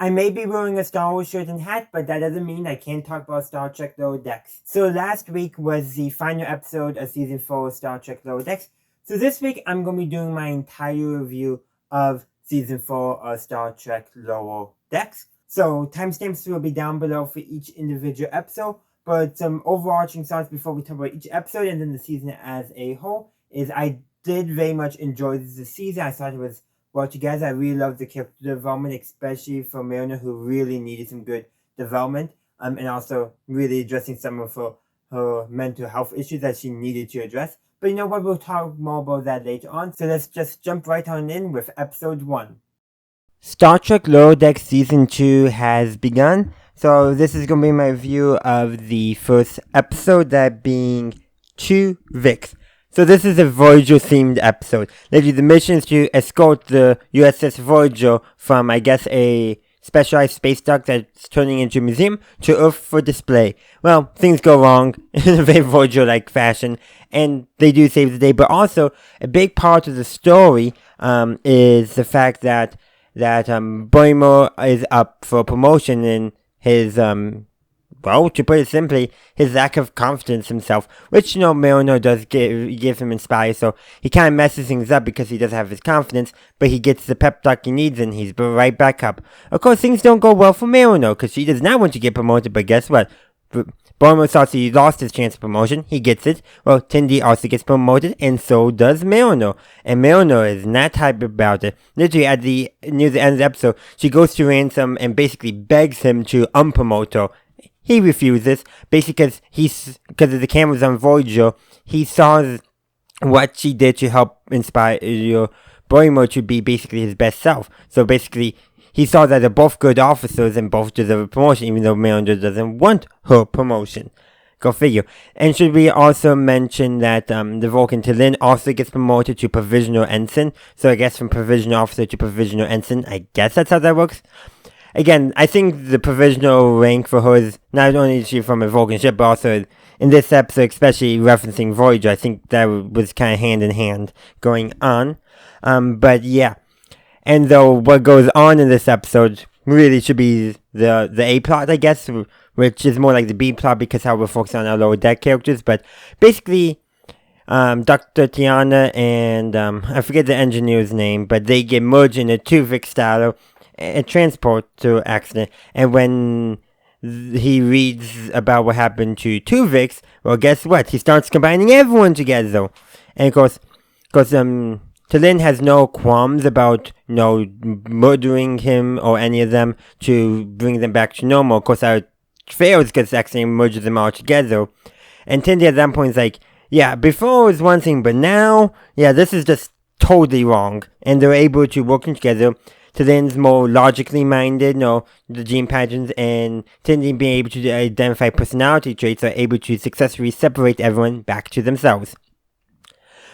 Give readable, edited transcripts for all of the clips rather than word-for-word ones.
I may be wearing a Star Wars shirt and hat, but that doesn't mean I can't talk about Star Trek Lower Decks. So last week was the final episode of Season 4 of Star Trek Lower Decks. So this week I'm going to be doing my entire review of Season 4 of Star Trek Lower Decks. So timestamps will be down below for each individual episode, but some overarching thoughts before we talk about each episode and then the season as a whole is I did very much enjoy the season. I thought it was well together. I really loved the character development, especially for Mariner, who really needed some good development, and also really addressing some of her mental health issues that she needed to address. But you know what, we'll talk more about that later on, so let's just jump right on in with episode 1. Star Trek Lower Decks Season 2 has begun, so this is going to be my review of the first episode, that being Twovix. So this is a Voyager-themed episode. Literally, the mission is to escort the USS Voyager from, I guess, a specialized space dock that's turning into a museum to Earth for display. Well, things go wrong in a very Voyager-like fashion, and they do save the day. But also, a big part of the story is the fact that Boimler is up for promotion in his well, to put it simply, his lack of confidence himself, which, Mariner does give him inspired, so he kind of messes things up because he doesn't have his confidence, but he gets the pep talk he needs and he's right back up. Of course, things don't go well for Mariner, because she does not want to get promoted, but guess what? Boimler thought he lost his chance of promotion, he gets it. Well, Tendi also gets promoted, and so does Mariner. And Mariner is not happy about it. Literally, near the end of the episode, she goes to Ransom and basically begs him to unpromote her. He refuses, basically because of the cameras on Voyager. He saw what she did to help inspire Boimler to be basically his best self. So basically, he saw that they're both good officers and both deserve a promotion, even though Mariner doesn't want her promotion. Go figure. And should we also mention that the Vulcan T'Lyn also gets promoted to provisional ensign. So I guess from provisional officer to provisional ensign. I guess that's how that works. Again, I think the provisional rank for her is not only is she from a Vulcan ship, but also in this episode, especially referencing Voyager, I think that was kind of hand in hand going on. But yeah. And though what goes on in this episode really should be the A plot, I guess, which is more like the B plot because how we're focusing on our lower deck characters. But basically, Dr. Tiana and I forget the engineer's name, but they get merged in a Twovix style a transporter accident, and when he reads about what happened to Twovix, well, guess what? He starts combining everyone together, and of course, T'Lyn has no qualms about murdering him or any of them to bring them back to normal. Of course, that fails because the accident merges them all together, and Tendi at that point is like, yeah, before it was one thing, but now, yeah, this is just totally wrong, and they're able to work together. T'Lyn's more logically minded, the gene patterns, and Tendi being able to identify personality traits are able to successfully separate everyone back to themselves.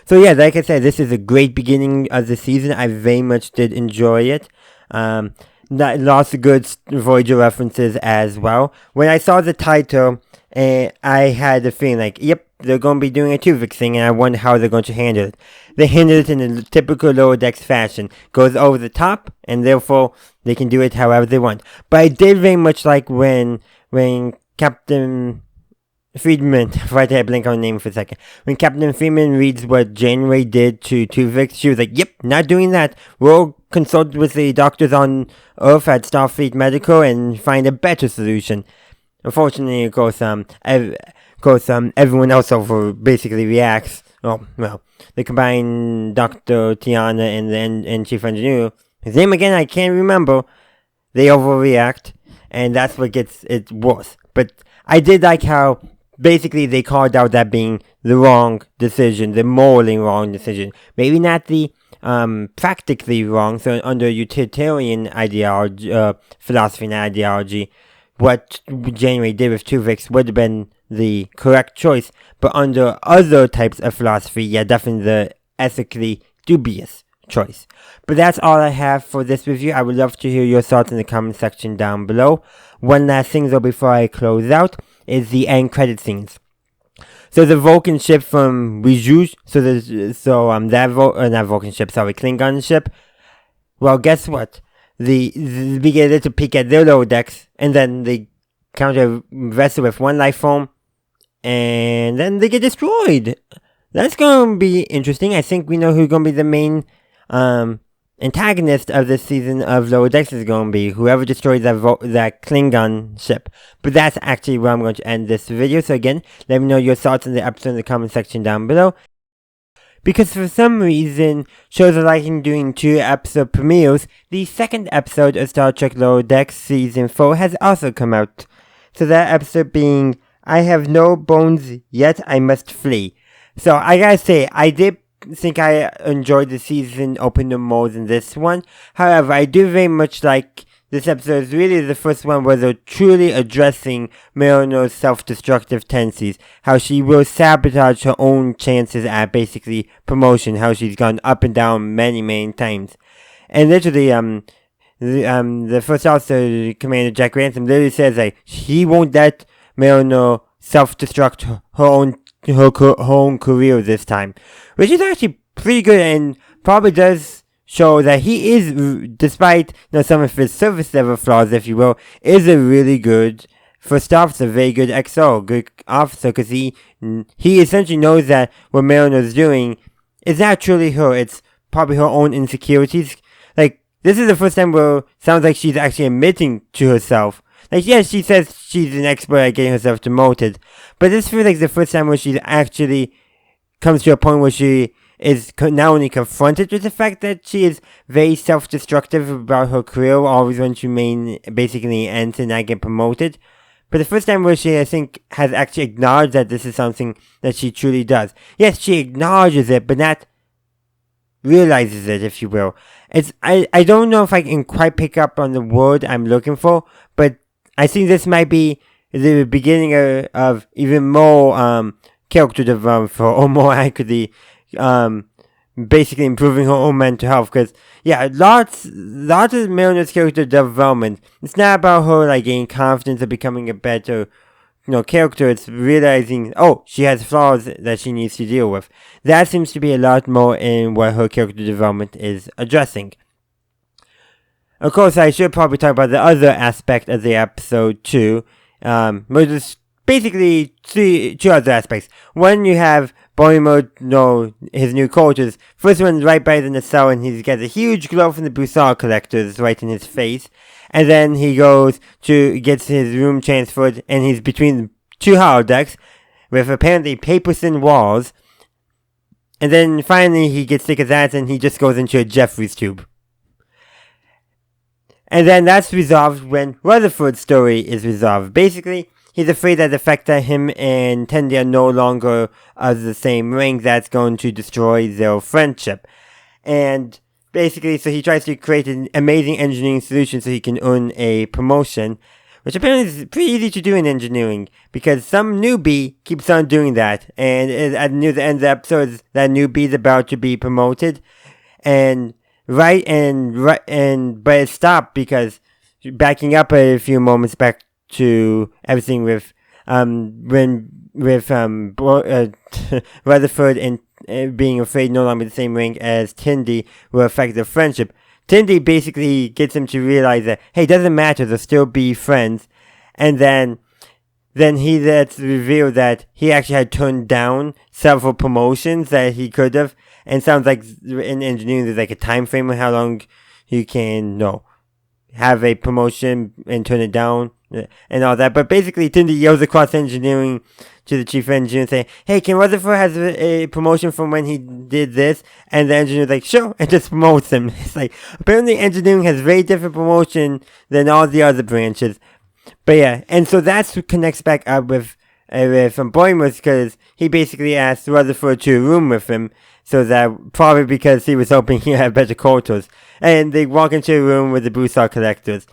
So yeah, like I said, this is a great beginning of the season. I very much did enjoy it. Lots of good Voyager references as well. When I saw the title, I had the feeling like, yep, they're going to be doing a Twovix thing, and I wonder how they're going to handle it. They handle it in a typical Lower Decks fashion. Goes over the top, and therefore, they can do it however they want. But I did very much like when Captain Friedman, right there, I blink on the name for a second. When Captain Friedman reads what Janeway did to Twovix, she was like, yep, not doing that. We'll consult with the doctors on Earth at Starfleet Medical and find a better solution. Unfortunately, of course, everyone else over basically reacts. Well, the combined Dr. Tiana and Chief Engineer, his name again, I can't remember. They overreact, and that's what gets it worse. But I did like how basically they called out that being the wrong decision, the morally wrong decision. Maybe not the practically wrong, so under utilitarian ideology, philosophy and ideology, what Janeway did with Twovix would have been the correct choice, but under other types of philosophy, yeah, definitely the ethically dubious choice. But that's all I have for this review. I would love to hear your thoughts in the comment section down below. One last thing though before I close out is the end credit scenes. So the Vulcan ship from Rizhuj, Klingon ship. Well, guess what? we get a little peek at their lower decks, and then they counter vessel with 1 life form, and then they get destroyed. That's going to be interesting. I think we know who's going to be the main antagonist of this season of Lower Decks is going to be whoever destroys that Klingon ship. But that's actually where I'm going to end this video. So again, let me know your thoughts on the episode in the comment section down below. Because for some reason, shows are liking doing 2 episode premieres, the second episode of Star Trek Lower Decks Season 4 has also come out. So that episode being, I have no bones yet, I must flee. So I gotta say, I did think I enjoyed the season opener more than this one. However, I do very much like this episode. Is really the first one where they're truly addressing Marino's self-destructive tendencies. How she will sabotage her own chances at basically promotion. How she's gone up and down many times. And literally, the first officer, Commander Jack Ransom, literally says like he won't let Marino self-destruct her own career this time, which is actually pretty good and probably does show that he is, despite some of his surface level flaws, if you will, is a really good first officer, very good XO, good officer, because he essentially knows that what Marino's doing is not truly her, it's probably her own insecurities. Like, this is the first time where it sounds like she's actually admitting to herself. Like, yes, she says she's an expert at getting herself demoted, but this feels like the first time where she actually comes to a point where she is not only confronted with the fact that she is very self-destructive about her career, always when she basically ends and not get promoted, but the first time where she, I think, has actually acknowledged that this is something that she truly does. Yes, she acknowledges it, but not realizes it, if you will. I don't know if I can quite pick up on the word I'm looking for, but I think this might be the beginning of even more character development for, or more accurately, basically improving her own mental health. Because lots of Marino's character development. It's not about her like gaining confidence or becoming a better character. It's realizing, she has flaws that she needs to deal with. That seems to be a lot more in what her character development is addressing. Of course, I should probably talk about the other aspect of the episode too. There's basically two other aspects. One, you have Boimler, his new quarters. First one's right by the nacelle, and he's got a huge glow from the Bussard collectors right in his face. And then he gets his room transferred, and he's between 2 holodecks with apparently paper-thin walls. And then finally he gets sick of that, and he just goes into a Jeffries tube. And then that's resolved when Rutherford's story is resolved. Basically, he's afraid that the fact that him and Tendi are no longer of the same rank, that's going to destroy their friendship. And basically, so he tries to create an amazing engineering solution so he can earn a promotion, which apparently is pretty easy to do in engineering, because some newbie keeps on doing that. And at near the end of the episode, that newbie is about to be promoted. But it stopped because, backing up a few moments back to everything with Rutherford and being afraid no longer the same rank as Tendi will affect their friendship. Tendi basically gets him to realize that, hey, it doesn't matter, they'll still be friends. And then he lets reveal that he actually had turned down several promotions that he could have. And sounds like in engineering there's like a time frame of how long you can have a promotion and turn it down and all that. But basically Tendi yells across engineering to the chief engineer saying, hey, can Rutherford has a promotion from when he did this? And the engineer's like, sure, and just promotes him. It's like, apparently engineering has very different promotion than all the other branches. But yeah, and so that's what connects back up with Boimler, because he basically asked Rutherford to room with him, so that probably because he was hoping he had better quarters. And they walk into a room with the Bussard collectors,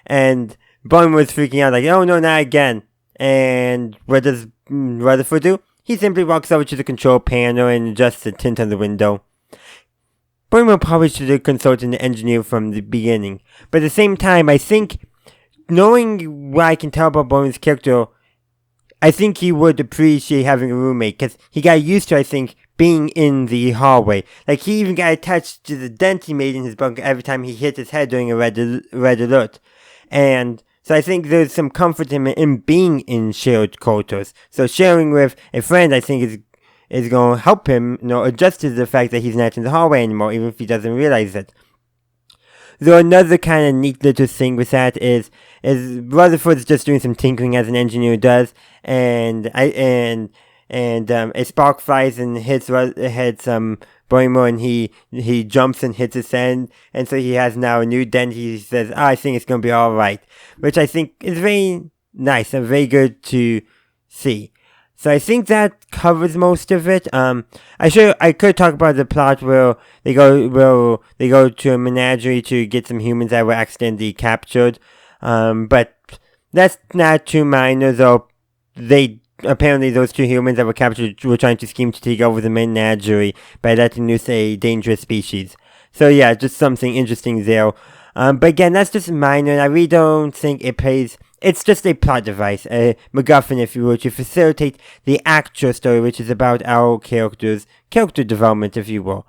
and Boimler was freaking out like, oh no, not again. And what does Rutherford do? He simply walks over to the control panel and adjusts the tint on the window. Boimler probably should have consulted an engineer from the beginning, but at the same time, I think, knowing what I can tell about Boimler's character, I think he would appreciate having a roommate, because he got used to, I think, being in the hallway. Like, he even got attached to the dent he made in his bunker every time he hit his head during a red alert. And so I think there's some comfort in being in shared quarters. So sharing with a friend, I think, is going to help him, adjust to the fact that he's not in the hallway anymore, even if he doesn't realize it. Though another kind of neat little thing with that is Rutherford's just doing some tinkering as an engineer does, and a spark flies and hits Boimler, and he jumps and hits his head, and so he has now a new dent. He says, I think it's going to be alright, which I think is very nice and very good to see. So I think that covers most of it. I could talk about the plot where they go to a menagerie to get some humans that were accidentally captured. But that's not too minor, though. Apparently those two humans that were captured were trying to scheme to take over the menagerie by letting loose a dangerous species. So yeah, just something interesting there. But again, that's just minor, and I really don't think it plays. It's just a plot device, a MacGuffin, if you will, to facilitate the actual story, which is about our character development, if you will.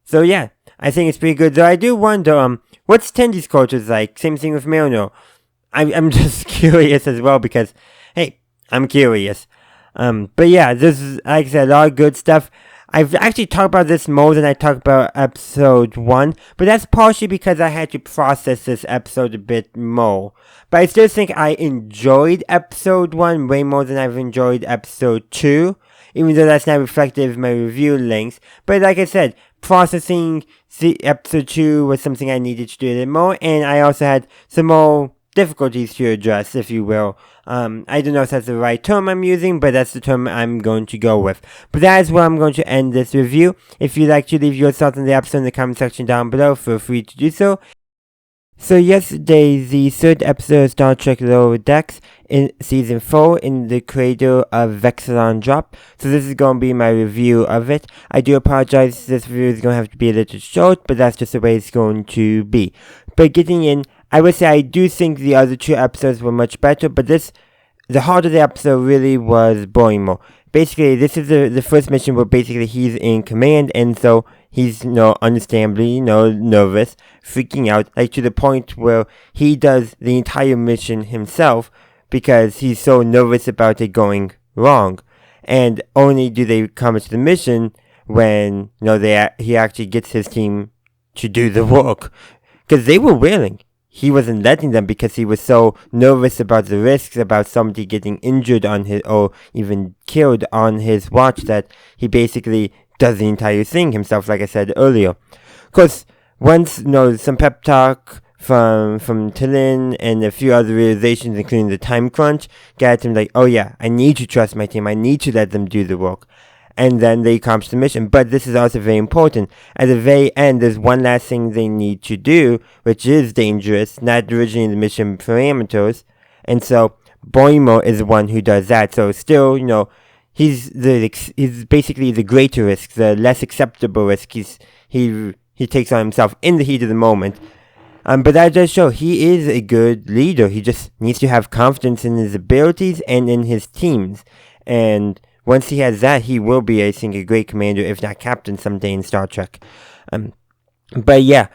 So yeah, I think it's pretty good. Though I do wonder, what's Tendy's quarters like? Same thing with Milner. I'm just curious as well, because, hey, I'm curious. But yeah, this is, like I said, a lot of good stuff. I've actually talked about this more than I talked about episode 1, but that's partially because I had to process this episode a bit more. But I still think I enjoyed episode 1 way more than I've enjoyed episode 2, even though that's not reflective of my review length. But like I said, processing episode 2 was something I needed to do a little more, and I also had some more difficulties to address, if you will. I don't know if that's the right term I'm using, but that's the term I'm going to go with. But that is where I'm going to end this review. If you'd like to leave your thoughts on the episode in the comment section down below, feel free to do so. So yesterday, the third episode of Star Trek Lower Decks in Season 4 in the Cradle of Vexilon dropped. So this is going to be my review of it. I do apologize, this review is going to have to be a little short, but that's just the way it's going to be. But getting in, I would say I do think the other two episodes were much better, but the heart of the episode really was Boimler. Basically, this is the first mission where basically he's in command, and so he's, understandably, nervous, freaking out, like to the point where he does the entire mission himself because he's so nervous about it going wrong. And only do they come to the mission when, he actually gets his team to do the work. Because they were willing. He wasn't letting them because he was so nervous about the risks, about somebody getting injured on his, or even killed on his watch, that he basically does the entire thing himself, like I said earlier. Because once, some pep talk from Tillin and a few other realizations, including the time crunch, got him like, oh yeah, I need to trust my team, I need to let them do the work. And then they accomplish the mission. But this is also very important. At the very end, there's one last thing they need to do, which is dangerous, not originally in the mission parameters. And so Boimler is the one who does that. So still, he's basically the greater risk, the less acceptable risk. He takes on himself in the heat of the moment. But that does show he is a good leader. He just needs to have confidence in his abilities and in his teams. And once he has that, he will be, I think, a great commander, if not captain, someday in Star Trek. But yeah,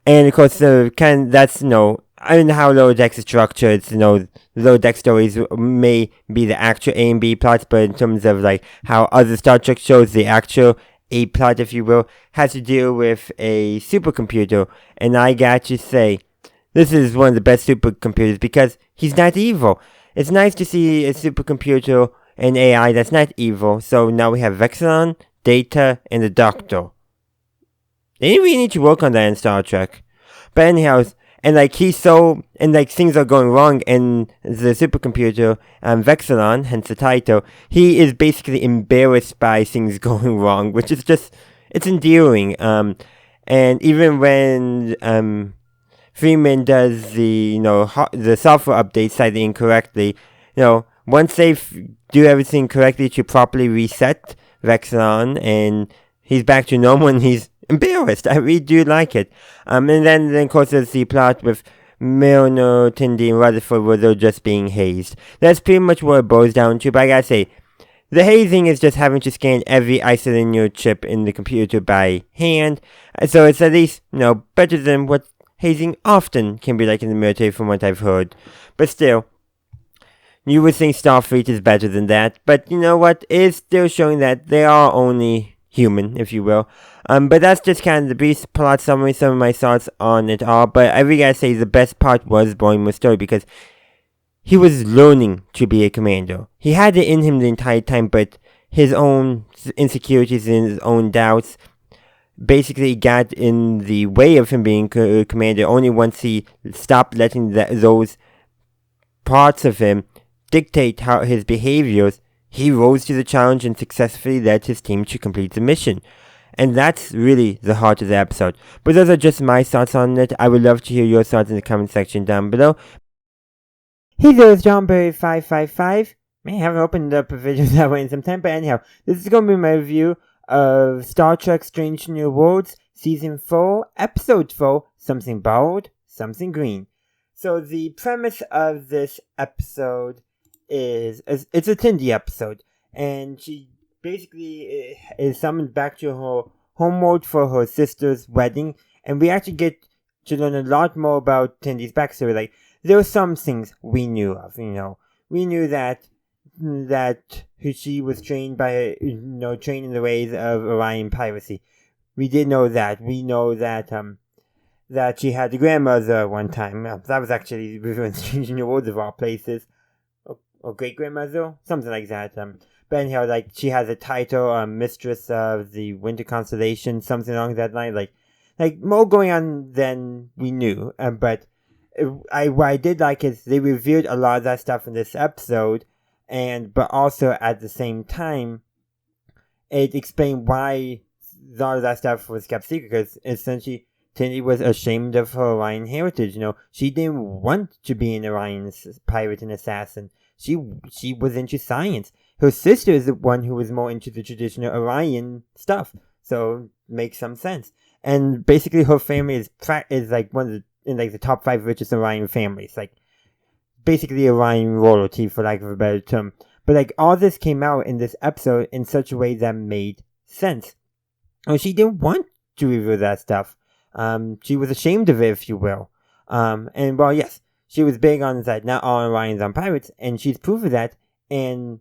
and of course, that's, I don't know how Lower Decks is structured. Lower Deck stories may be the actual A and B plots, but in terms of, how other Star Trek shows, the actual A plot, if you will, has to deal with a supercomputer. And I got to say, this is one of the best supercomputers because he's not evil. It's nice to see a supercomputer, an AI that's not evil. So now we have Vexilon, Data, and the Doctor. They didn't really need to work on that in Star Trek. But anyhow, and things are going wrong, and the supercomputer, Vexilon, hence the title, he is basically embarrassed by things going wrong, which is just, it's endearing. And even when Freeman does the software update slightly incorrectly, once they do everything correctly to properly reset Vexilon, and he's back to normal, and he's embarrassed. I really do like it. And then of course, there's the plot with Milner, Tindy, and Rutherford were just being hazed. That's pretty much what it boils down to, but I gotta say, the hazing is just having to scan every isolinear chip in the computer by hand, so it's at least, better than what hazing often can be like in the military from what I've heard. But still, you would think Starfleet is better than that, but you know what? It is still showing that they are only human, if you will. But that's just kind of the brief plot summary, some of my thoughts on it all. But I really gotta say the best part was Boimler's story, because he was learning to be a commander. He had it in him the entire time, but his own insecurities and his own doubts basically got in the way of him being a commander. Only once he stopped letting those parts of him dictate how his behaviors, he rose to the challenge and successfully led his team to complete the mission. And that's really the heart of the episode. But those are just my thoughts on it. I would love to hear your thoughts in the comment section down below. Hey there, it's JohnBerry555. I haven't opened up a video that way in some time, but anyhow, this is going to be my review of Star Trek Strange New Worlds, Season 4, Episode 4, Something Borrowed, Something Green. So the premise of this episode is it's a Tindy episode, and she basically is summoned back to her homeworld for her sister's wedding, and we actually get to learn a lot more about Tindy's backstory. Like, there were some things we knew of, we knew that she was trained by, trained in the ways of Orion piracy. We did know that. We know that that she had a grandmother one time. That was actually in Strange New Worlds of all places. Or great-grandmother? Something like that. But anyhow, like, she has a title, Mistress of the Winter Constellation, something along that line. Like more going on than we knew. But what I did like is they revealed a lot of that stuff in this episode, but also at the same time, it explained why a lot of that stuff was kept secret, because essentially Tindy was ashamed of her Orion heritage. She didn't want to be an Orion pirate and assassin. She was into science. Her sister is the one who was more into the traditional Orion stuff, so makes some sense. And basically, her family is like one of the top 5 richest Orion families, like basically Orion royalty, for lack of a better term. But like, all this came out in this episode in such a way that made sense. She didn't want to reveal that stuff. She was ashamed of it, if you will. And well, yes, she was big on that not all Orions are pirates, and she's proof of that. And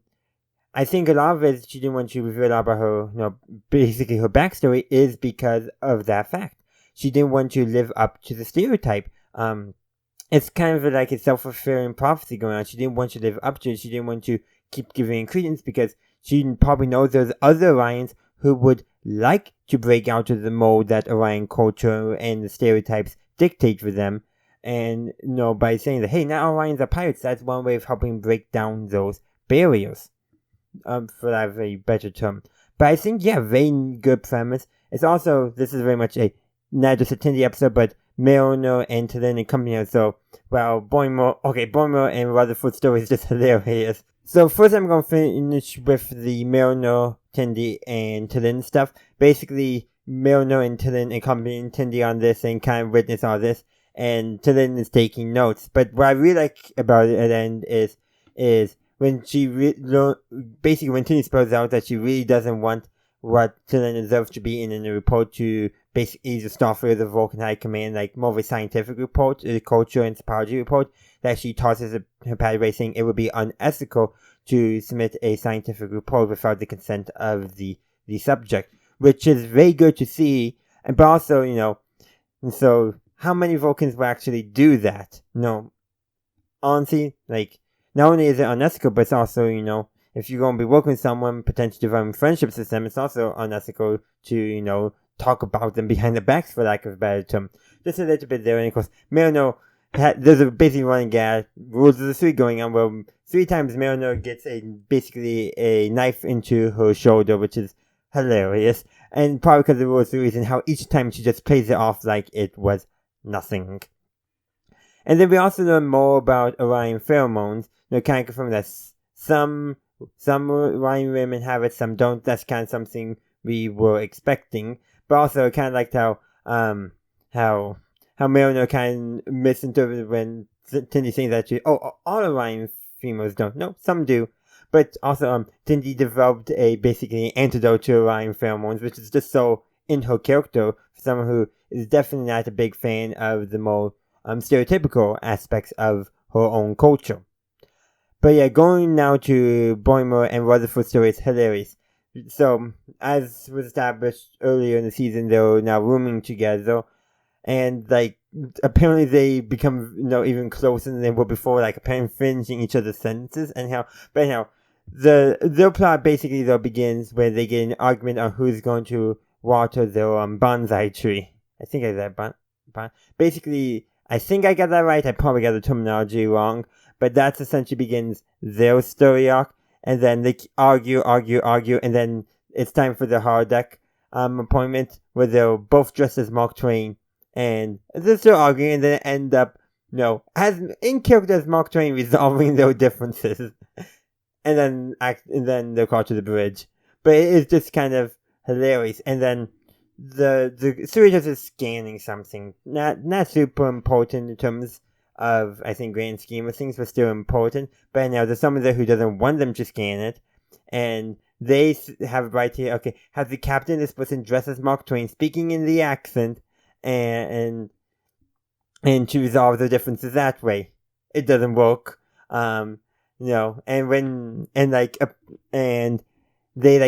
I think a lot of it she didn't want to reveal about her, basically her backstory is because of that fact. She didn't want to live up to the stereotype. It's kind of like a self-fulfilling prophecy going on. She didn't want to live up to it. She didn't want to keep giving credence, because she probably knows there's other Orions who would like to break out of the mold that Orion culture and the stereotypes dictate for them. And, by saying that, hey, not all Orions are pirates, that's one way of helping break down those barriers. For that very better term. But I think, yeah, very good premise. It's also, this is very much not just a Tindy episode, but Milner and Tallinn and company. So, well, Boimler and Rutherford's story is just hilarious. So first I'm going to finish with the Milner, Tindy, and Tallinn stuff. Basically, Milner and Tallinn accompanying Tindy on this and kind of witness all this. And Tallinn is taking notes. But what I really like about it at the end is when she basically when Tindy spells out that she really doesn't want what Tallinn deserves to be in a report to basically the Starfleet or the Vulcan High Command, like more of a scientific report, a culture and topology report, that she tosses her pathway, saying it would be unethical to submit a scientific report without the consent of the subject, which is very good to see. But also, so how many Vulcans will actually do that? Honestly, like, not only is it unethical, but it's also, if you're going to be working with someone, potentially developing friendships with them, it's also unethical to, talk about them behind the backs, for lack of a better term. Just a little bit there. And of course, Milner, there's a busy running gag, rules of the 3 going on, where 3 times Milner gets basically a knife into her shoulder, which is hilarious. And probably because of the rules of the reason how each time she just plays it off like it was nothing. And then we also learn more about Orion pheromones. Kind of confirm that some Orion women have it, some don't. That's kind of something we were expecting. But also, kind of liked how how Mariner kind of misinterpreted when Tindy saying that all Orion females don't. No, some do. But also, Tindy developed basically antidote to Orion pheromones, which is just so in her character for someone who is definitely not a big fan of the more stereotypical aspects of her own culture. But yeah, going now to Boimler and Rutherford's story is hilarious. So, as was established earlier in the season, they're now rooming together, and apparently they become even closer than they were before, apparently finishing each other's sentences. But anyhow, their plot basically though begins where they get an argument on who's going to water their bonsai tree. I think I said basically, I think I got that right. I probably got the terminology wrong, but that's essentially begins their story arc, and then they argue, and then it's time for the holodeck appointment where they're both dressed as Mark Twain, and they're still arguing, and then end up, as in character as Mark Twain, resolving their differences, and then they're called to the bridge. But it is just kind of hilarious, and then the series is scanning something, not super important in terms of, I think, grand scheme of things, but still important. But now there's someone there who doesn't want them to scan it, and they have a right to, have the captain, this person dressed as Mark Twain, speaking in the accent, and to resolve the differences that way. It doesn't work, and they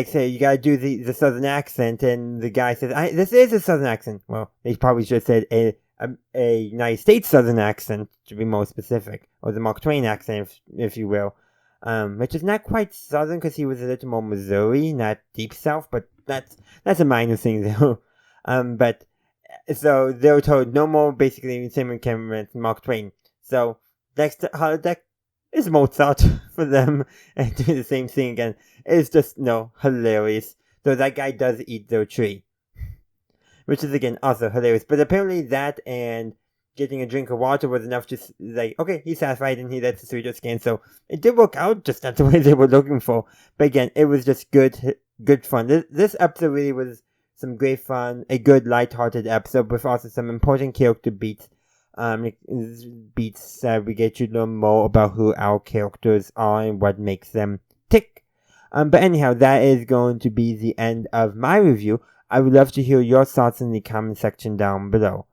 say you gotta do the southern accent, and the guy says, this is a southern accent. Well, they probably should have said a United States southern accent, to be more specific, or the Mark Twain accent, if you will, which is not quite southern because he was a little more Missouri, not deep south, but that's a minor thing though. But so they were told no more basically same cameraman Mark Twain. So next holodeck is Mozart for them, and do the same thing again. It's just hilarious. So that guy does eat their tree, which is again also hilarious. But apparently that and getting a drink of water was enough to he's satisfied, and he lets the Cerritos scan. So it did work out, just not the way they were looking for. But again, it was just good fun. This episode really was some great fun, a good light-hearted episode with also some important character beats. Beats that we get to learn more about who our characters are and what makes them tick. But anyhow, that is going to be the end of my review. I would love to hear your thoughts in the comment section down below.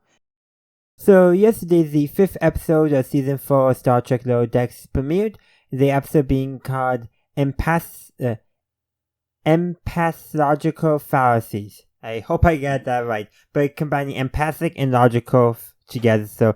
So yesterday, the 5th episode of Season 4 of Star Trek Lower Decks premiered, the episode being called Empathalogical Fallacies. I hope I got that right, but combining empathic and logical together, so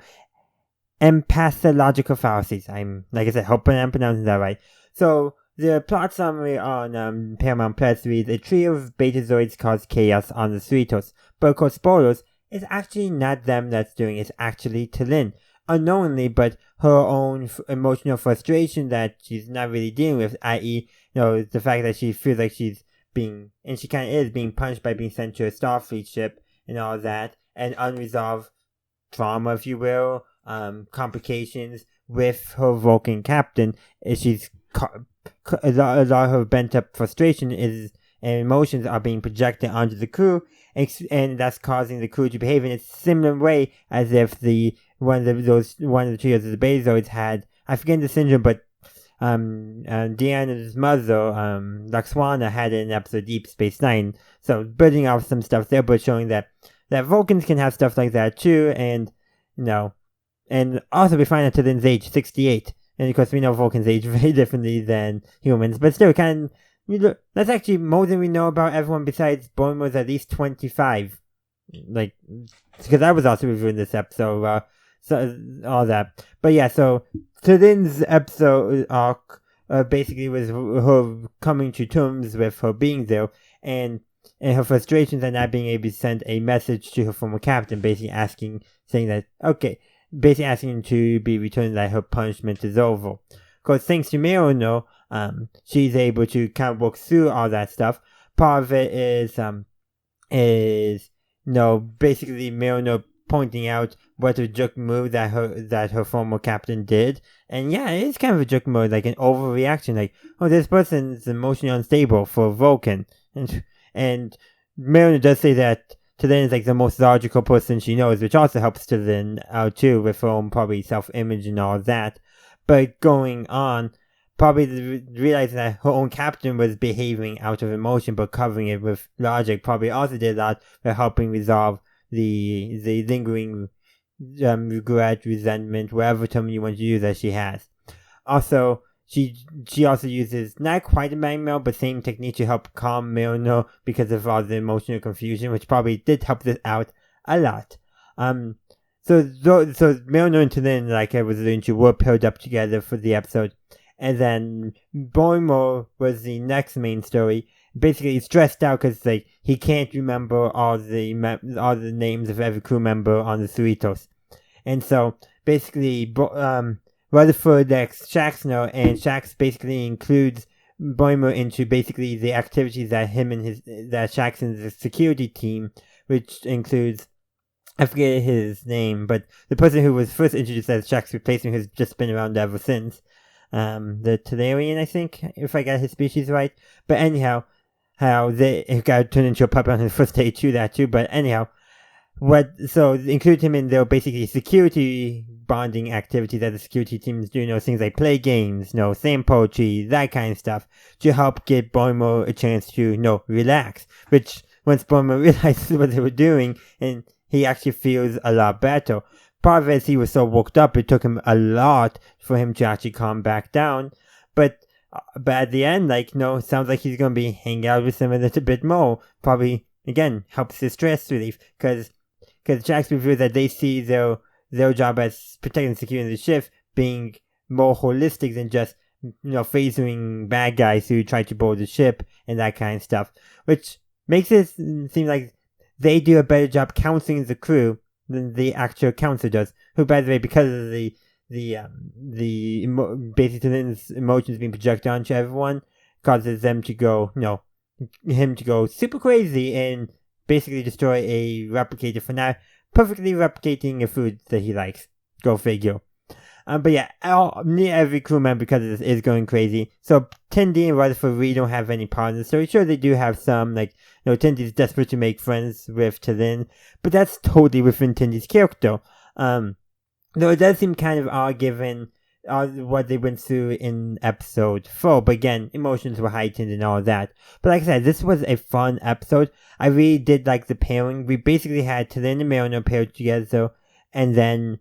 Empathalogical Fallacies. I'm, like I said, hoping I'm pronouncing that right. So, the plot summary on Paramount Plus reads, a trio of betazoids cause chaos on the Cerritos. But of course, spoilers, it's actually not them that's doing it, it's actually T'Lyn. Unknowingly, but her own emotional frustration that she's not really dealing with, i.e., the fact that she feels like she's being, and she kind of is being punished by being sent to a Starfleet ship and all that, and unresolved trauma, if you will, complications with her Vulcan captain, is she's a lot of her bent up frustration and emotions are being projected onto the crew, and that's causing the crew to behave in a similar way as if one of the trios of the Betazoids had, I forget the syndrome, but Deanna's mother, Laxwana, had it in episode Deep Space Nine. So building off some stuff there, but showing that Vulcans can have stuff like that too, and and also we find out T'Lyn's age, 68, and of course we know Vulcans age very differently than humans, but still that's actually more than we know about everyone besides Boimler's at least 25, because I was also reviewing this episode, so all that. But yeah, so T'Lyn's episode arc basically was her coming to terms with her being there, and her frustrations at not being able to send a message to her former captain, basically asking to be returned, that her punishment is over. Of course, thanks to Mariner, she's able to kind of work through all that stuff. Part of it is basically Mariner pointing out what a jerk move that her former captain did, and yeah, it is kind of a jerk move, like an overreaction, this person's emotionally unstable for Vulcan, and Mariner does say that Tallinn is like the most logical person she knows, which also helps Tallinn out too with her own probably self-image and all that. But going on, probably realizing that her own captain was behaving out of emotion but covering it with logic probably also did a lot for helping resolve the lingering regret, resentment, whatever term you want to use that she has. Also, she also uses not quite a mind meld, but same technique to help calm Milner because of all the emotional confusion, which probably did help this out a lot. So Milner and Tallinn, like I was alluding to, were paired up together for the episode. And then Boimler was the next main story. Basically, he's stressed out because like he can't remember all the names of every crew member on the Cerritos. And so basically, Rutherford lets Shax know, and Shax basically includes Boimler into basically the activities that Shax and the security team, which includes, I forget his name, but the person who was first introduced as Shax's replacement has just been around ever since. The Tellarian, I think, if I got his species right. But anyhow, how it got turned into a puppet on his first day to that too. But anyhow, so include him in their basically security bonding activities that the security teams do, things like play games, slam poetry, that kind of stuff, to help get Boimler a chance to, relax. Which, once Boimler realizes what they were doing, and he actually feels a lot better. Part of it is he was so worked up, it took him a lot for him to actually calm back down. But at the end, sounds like he's going to be hanging out with him a little bit more. Probably, again, helps his stress relief. Because Shax reveals that they see their job as protecting and securing the ship being more holistic than just, phasing bad guys who try to board the ship and that kind of stuff. Which makes it seem like they do a better job counseling the crew than the actual counselor does. Who, by the way, because of basically his emotions being projected onto everyone, causes them to go, him to go super crazy and basically destroy a replicator for now, perfectly replicating a food that he likes. Go figure. But yeah, nearly every crew member because of this is going crazy. So Tendi and Rutherford really don't have any part in the story. Sure, they do have some, Tendi is desperate to make friends with Tallinn, but that's totally within Tendi's character. Though it does seem kind of odd given what they went through in episode 4, but again, emotions were heightened and all that. But like I said, this was a fun episode. I really did like the pairing. We basically had Tallinn and Milner paired together, and then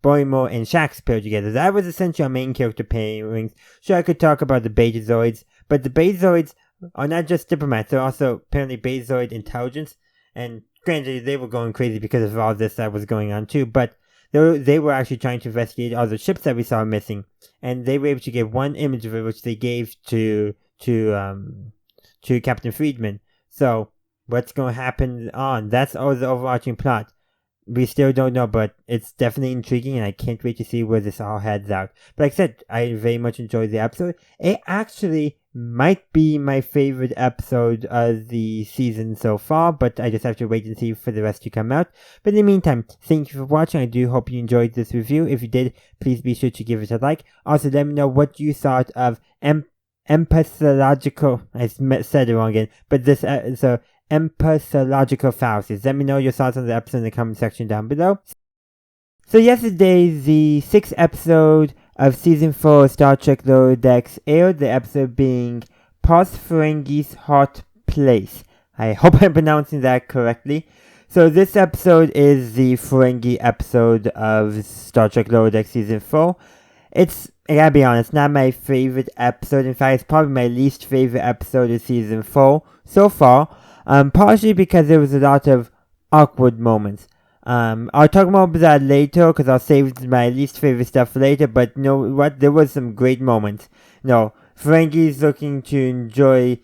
Boimler and Shax paired together. That was essentially our main character pairings. Sure, I could talk about the Betazoids, but the Betazoids are not just diplomats, they're also apparently Betazoid intelligence, and granted, they were going crazy because of all this that was going on too, but they were actually trying to investigate all the ships that we saw missing, and they were able to get one image of it, which they gave to Captain Friedman. So, what's going to happen on? That's all the overarching plot. We still don't know, but it's definitely intriguing, and I can't wait to see where this all heads out. But like I said, I very much enjoyed the episode. It actually might be my favorite episode of the season so far, but I just have to wait and see for the rest to come out. But in the meantime, thank you for watching. I do hope you enjoyed this review. If you did, please be sure to give it a like. Also, let me know what you thought of Empathalogical. I said it wrong again, but this Empathalogical Fallacies. Let me know your thoughts on the episode in the comment section down below. So yesterday, the 6th episode of Season 4 of Star Trek Lower Decks aired, the episode being Parth Ferengi's Hot Place. I hope I'm pronouncing that correctly. So this episode is the Ferengi episode of Star Trek Lower Decks Season 4. I gotta be honest, not my favorite episode. In fact, it's probably my least favorite episode of Season 4 so far. Partially because there was a lot of awkward moments. I'll talk more about that later because I'll save my least favorite stuff for later, but you know what? There was some great moments. Ferengi's looking to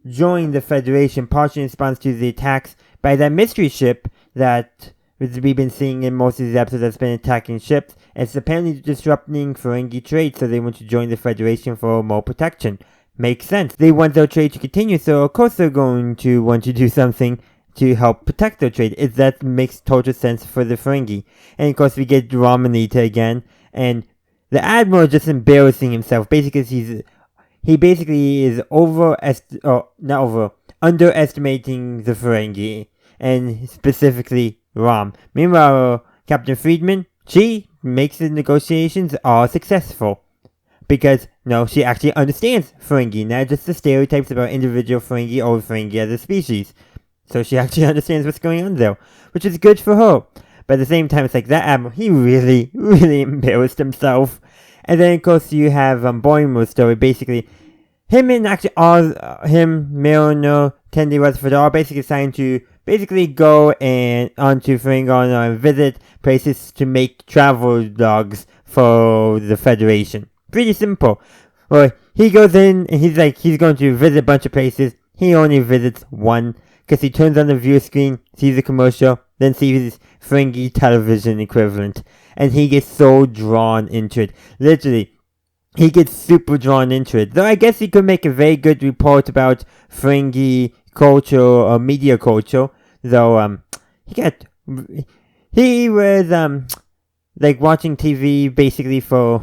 join the Federation, partially in response to the attacks by that mystery ship that we've been seeing in most of these episodes that's been attacking ships. It's apparently disrupting Ferengi trade, so they want to join the Federation for more protection. Makes sense. They want their trade to continue, so of course they're going to want to do something to help protect their trade. That makes total sense for the Ferengi. And of course we get Romanita again, and the Admiral just embarrassing himself. Basically, he basically is underestimating the Ferengi, and specifically Rom. Meanwhile, Captain Friedman, she makes the negotiations all successful. Because, no, she actually understands Ferengi, not just the stereotypes about individual Ferengi or Ferengi as a species. So she actually understands what's going on there, which is good for her. But at the same time, it's like, that Admiral, he really, really embarrassed himself. And then, of course, you have Boimler's story, basically. Him and actually Mariner, Tendi Rutherford are all basically assigned to basically go and onto Ferengi and visit places to make travel logs for the Federation. Pretty simple. Well, he goes in and he's going to visit a bunch of places. He only visits one because he turns on the view screen, sees a commercial, then sees Ferengi television equivalent, and he gets so drawn into it. Literally, he gets super drawn into it. Though I guess he could make a very good report about Ferengi culture or media culture. Though he was like watching TV basically for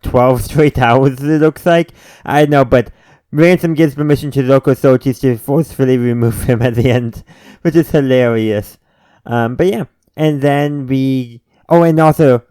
12 straight hours, it looks like. I don't know, but Ransom gives permission to local authorities to forcefully remove him at the end, which is hilarious. But yeah, and then and also,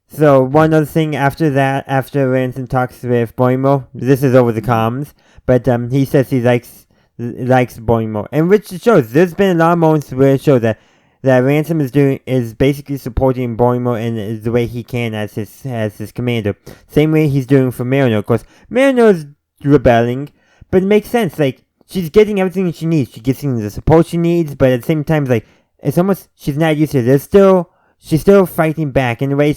so one other thing after that, after Ransom talks with Boimler, this is over the comms, but he says he likes Boimler, and which shows there's been a lot of moments where it shows that Ransom is basically supporting Boimler in the way he can as his commander. Same way he's doing for Mariner. Of course, Mariner's rebelling, but it makes sense. Like, she's getting everything she needs. She's getting the support she needs, but at the same time, like, it's almost she's not used to it. She's still fighting back in a way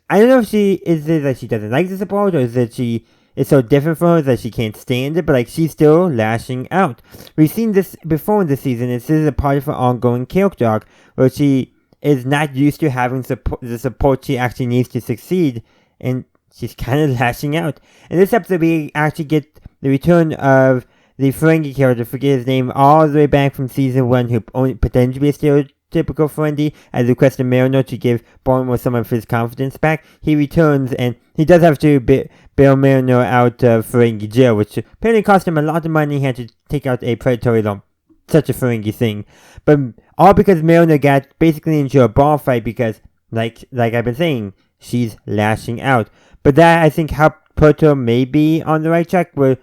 I don't know if is it that she doesn't like the support, or is it she is so different from her that she can't stand it, but like she's still lashing out. We've seen this before in the season. This is a part of her ongoing character arc where she is not used to having the support she actually needs to succeed, and she's kind of lashing out. In this episode, we actually get the return of the Ferengi character, forget his name, all the way back from season 1, who only pretended to be a stereotypical Ferengi, as requested Mariner to give Boimler some of his confidence back. He returns, and he does have to bail Mariner out of Ferengi jail, which apparently cost him a lot of money. He had to take out a predatory loan. Such a Ferengi thing. But all because Mariner got basically into a bar fight because, like I've been saying, she's lashing out. But that, I think, helped put her maybe on the right track, where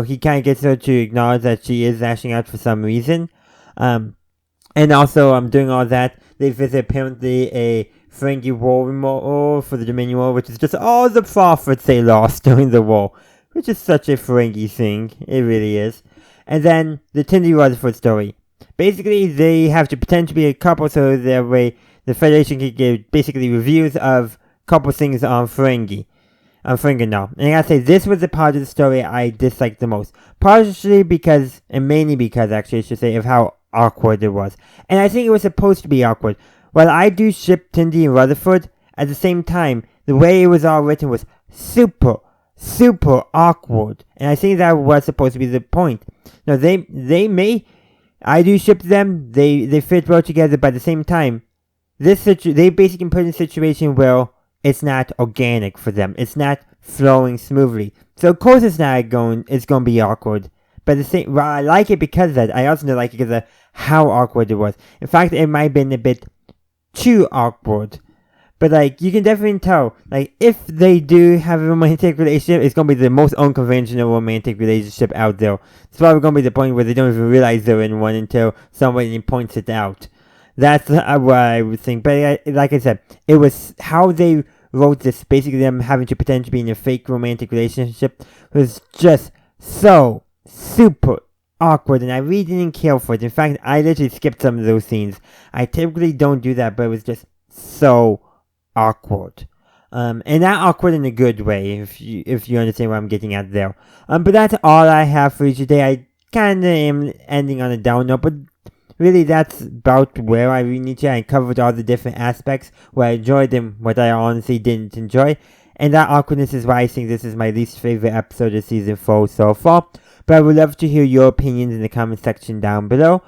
he kind of gets her to acknowledge that she is lashing out for some reason. And also, doing all that, they visit apparently a Ferengi war memorial for the Dominion War, which is just all the prophets they lost during the war, which is such a Ferengi thing. It really is. And then the Tendi Rutherford story. Basically, they have to pretend to be a couple so that way the Federation can give basically reviews of a couple things on Ferengi. And I gotta say, this was the part of the story I disliked the most. Partially because, and mainly because actually I should say, of how awkward it was. And I think it was supposed to be awkward. While I do ship Tendi and Rutherford, at the same time, the way it was all written was super awkward. And I think that was supposed to be the point. Now, I do ship them, they fit well together, but at the same time, they basically put in a situation where it's not organic for them. It's not flowing smoothly. So of course it's going to be awkward. But I like it because of that. I also don't like it because of how awkward it was. In fact, it might have been a bit too awkward. But you can definitely tell, if they do have a romantic relationship, it's going to be the most unconventional romantic relationship out there. It's probably going to be the point where they don't even realize they're in one until somebody points it out. That's what I would think. But like I said, it was how they wrote this, basically them having to pretend to be in a fake romantic relationship, was just so super awkward, and I really didn't care for it. In fact, I literally skipped some of those scenes. I typically don't do that, but it was just so awkward. And not awkward in a good way, if you understand what I'm getting at there. But that's all I have for you today. I kind of am ending on a down note, but really, that's about where I really need to. I covered all the different aspects, what I enjoyed and what I honestly didn't enjoy. And that awkwardness is why I think this is my least favorite episode of Season 4 so far. But I would love to hear your opinions in the comment section down below.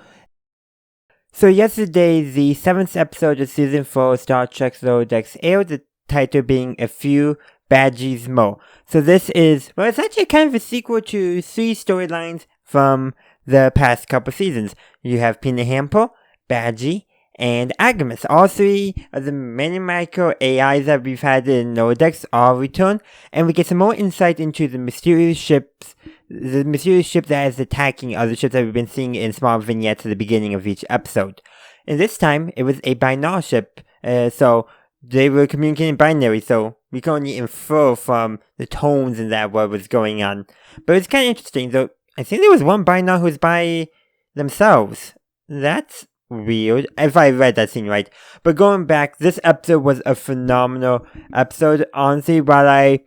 So yesterday, the 7th episode of Season 4 Star Trek Lower Decks aired, the title being A Few Badgeys More. So this is, it's actually kind of a sequel to 3 storylines from the past couple seasons. You have Pina Hamper, Badgey, and Agnes. All three of the many micro AIs that we've had in Lodex all return, and we get some more insight into the mysterious ship that is attacking other ships that we've been seeing in small vignettes at the beginning of each episode. And this time, it was a binary ship, so they were communicating binary, so we can only infer from the tones and that what was going on. But it's kind of interesting, though. I think there was one binary who was by themselves. That's weird, if I read that thing right. But going back, this episode was a phenomenal episode. Honestly, while I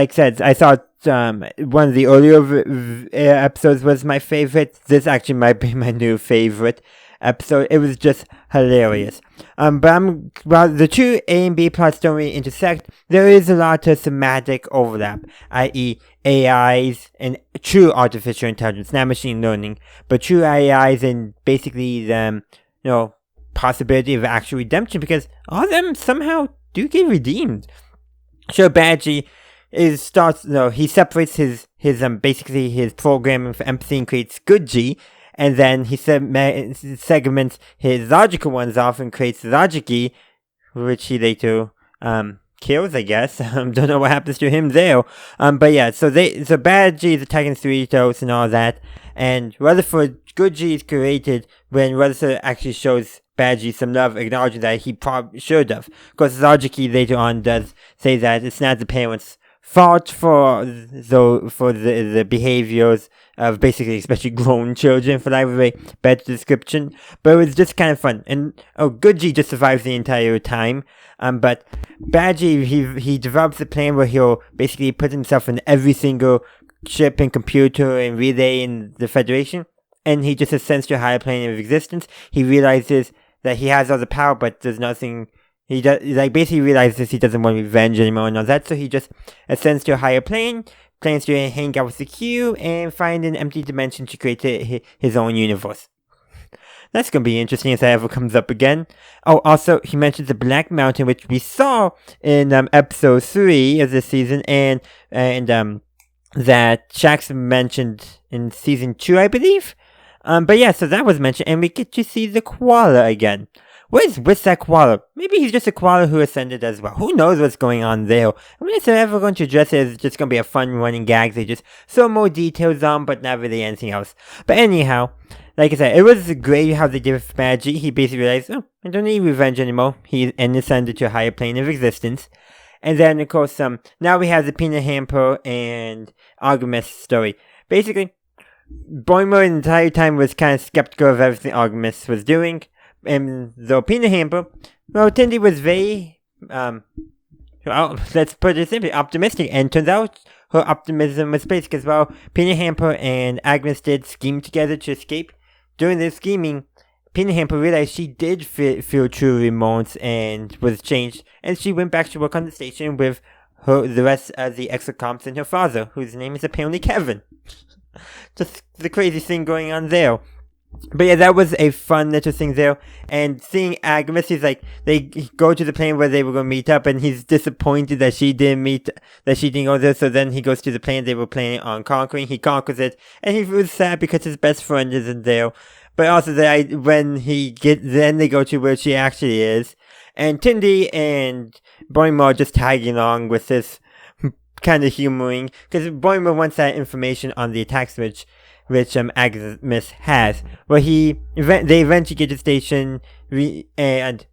said, I thought one of the earlier episodes was my favorite. This actually might be my new favorite episode. It was just hilarious. But while the two A and B plots don't really intersect, there is a lot of thematic overlap, i.e. AIs and true artificial intelligence, not machine learning, but true AIs and basically the possibility of actual redemption, because all of them somehow do get redeemed. So Badgey he separates his basically his programming for empathy and creates good G, and then he segments his logical ones off and creates logic E, which he later kills, I guess. Don't know what happens to him there. But yeah, so Badgey is attacking Cerritos and all that, and Rutherford, good G is created when Rutherford actually shows Badgey some love, acknowledging that he probably should have. Because logic E later on does say that it's not the parents' fault for the behaviors of basically especially grown children, for lack of a better description. But it was just kind of fun. And good G just survives the entire time. But Badgey, he develops a plan where he'll basically put himself in every single ship and computer and relay in the Federation, and he just ascends to a higher plane of existence. He realizes that he has all the power, but there's nothing. He basically realizes he doesn't want revenge anymore and all that, so he just ascends to a higher plane, plans to hang out with the Q, and find an empty dimension to create his own universe. That's going to be interesting if that ever comes up again. Oh, also, he mentions the Black Mountain, which we saw in episode 3 of this season, and that Shax mentioned in season 2, I believe. But yeah, so that was mentioned, and we get to see the koala again. What is with that koala? Maybe he's just a koala who ascended as well. Who knows what's going on there? I mean, if they're ever going to address it, it's just going to be a fun running gag. They just throw more details on, but not really anything else. But anyhow, like I said, it was great how they did with Badgey. He basically realized, I don't need revenge anymore. He ascended to a higher plane of existence. And then, of course, now we have the Pina Hamper and Artemis story. Basically, Boimler the entire time was kind of skeptical of everything Artemis was doing. And though Pina Hamper, Tindy was very, let's put it simply, optimistic. And turns out her optimism was placed because, Pina Hamper and Agnes did scheme together to escape. During this scheming, Pina Hamper realized she did feel true remorse and was changed. And she went back to work on the station with the rest of the extra comps and her father, whose name is apparently Kevin. Just the crazy thing going on there. But yeah, that was a fun little thing there. And seeing Agnes, he's like, they go to the plane where they were going to meet up, and he's disappointed that she didn't go there. So then he goes to the plane they were planning on conquering. He conquers it, and he was sad because his best friend isn't there. But also, then they go to where she actually is. And Tindy and Boimler are just tagging along with this kind of humoring, because Boimler wants that information on the attack switch, which Agnes has, where they eventually get to the station, and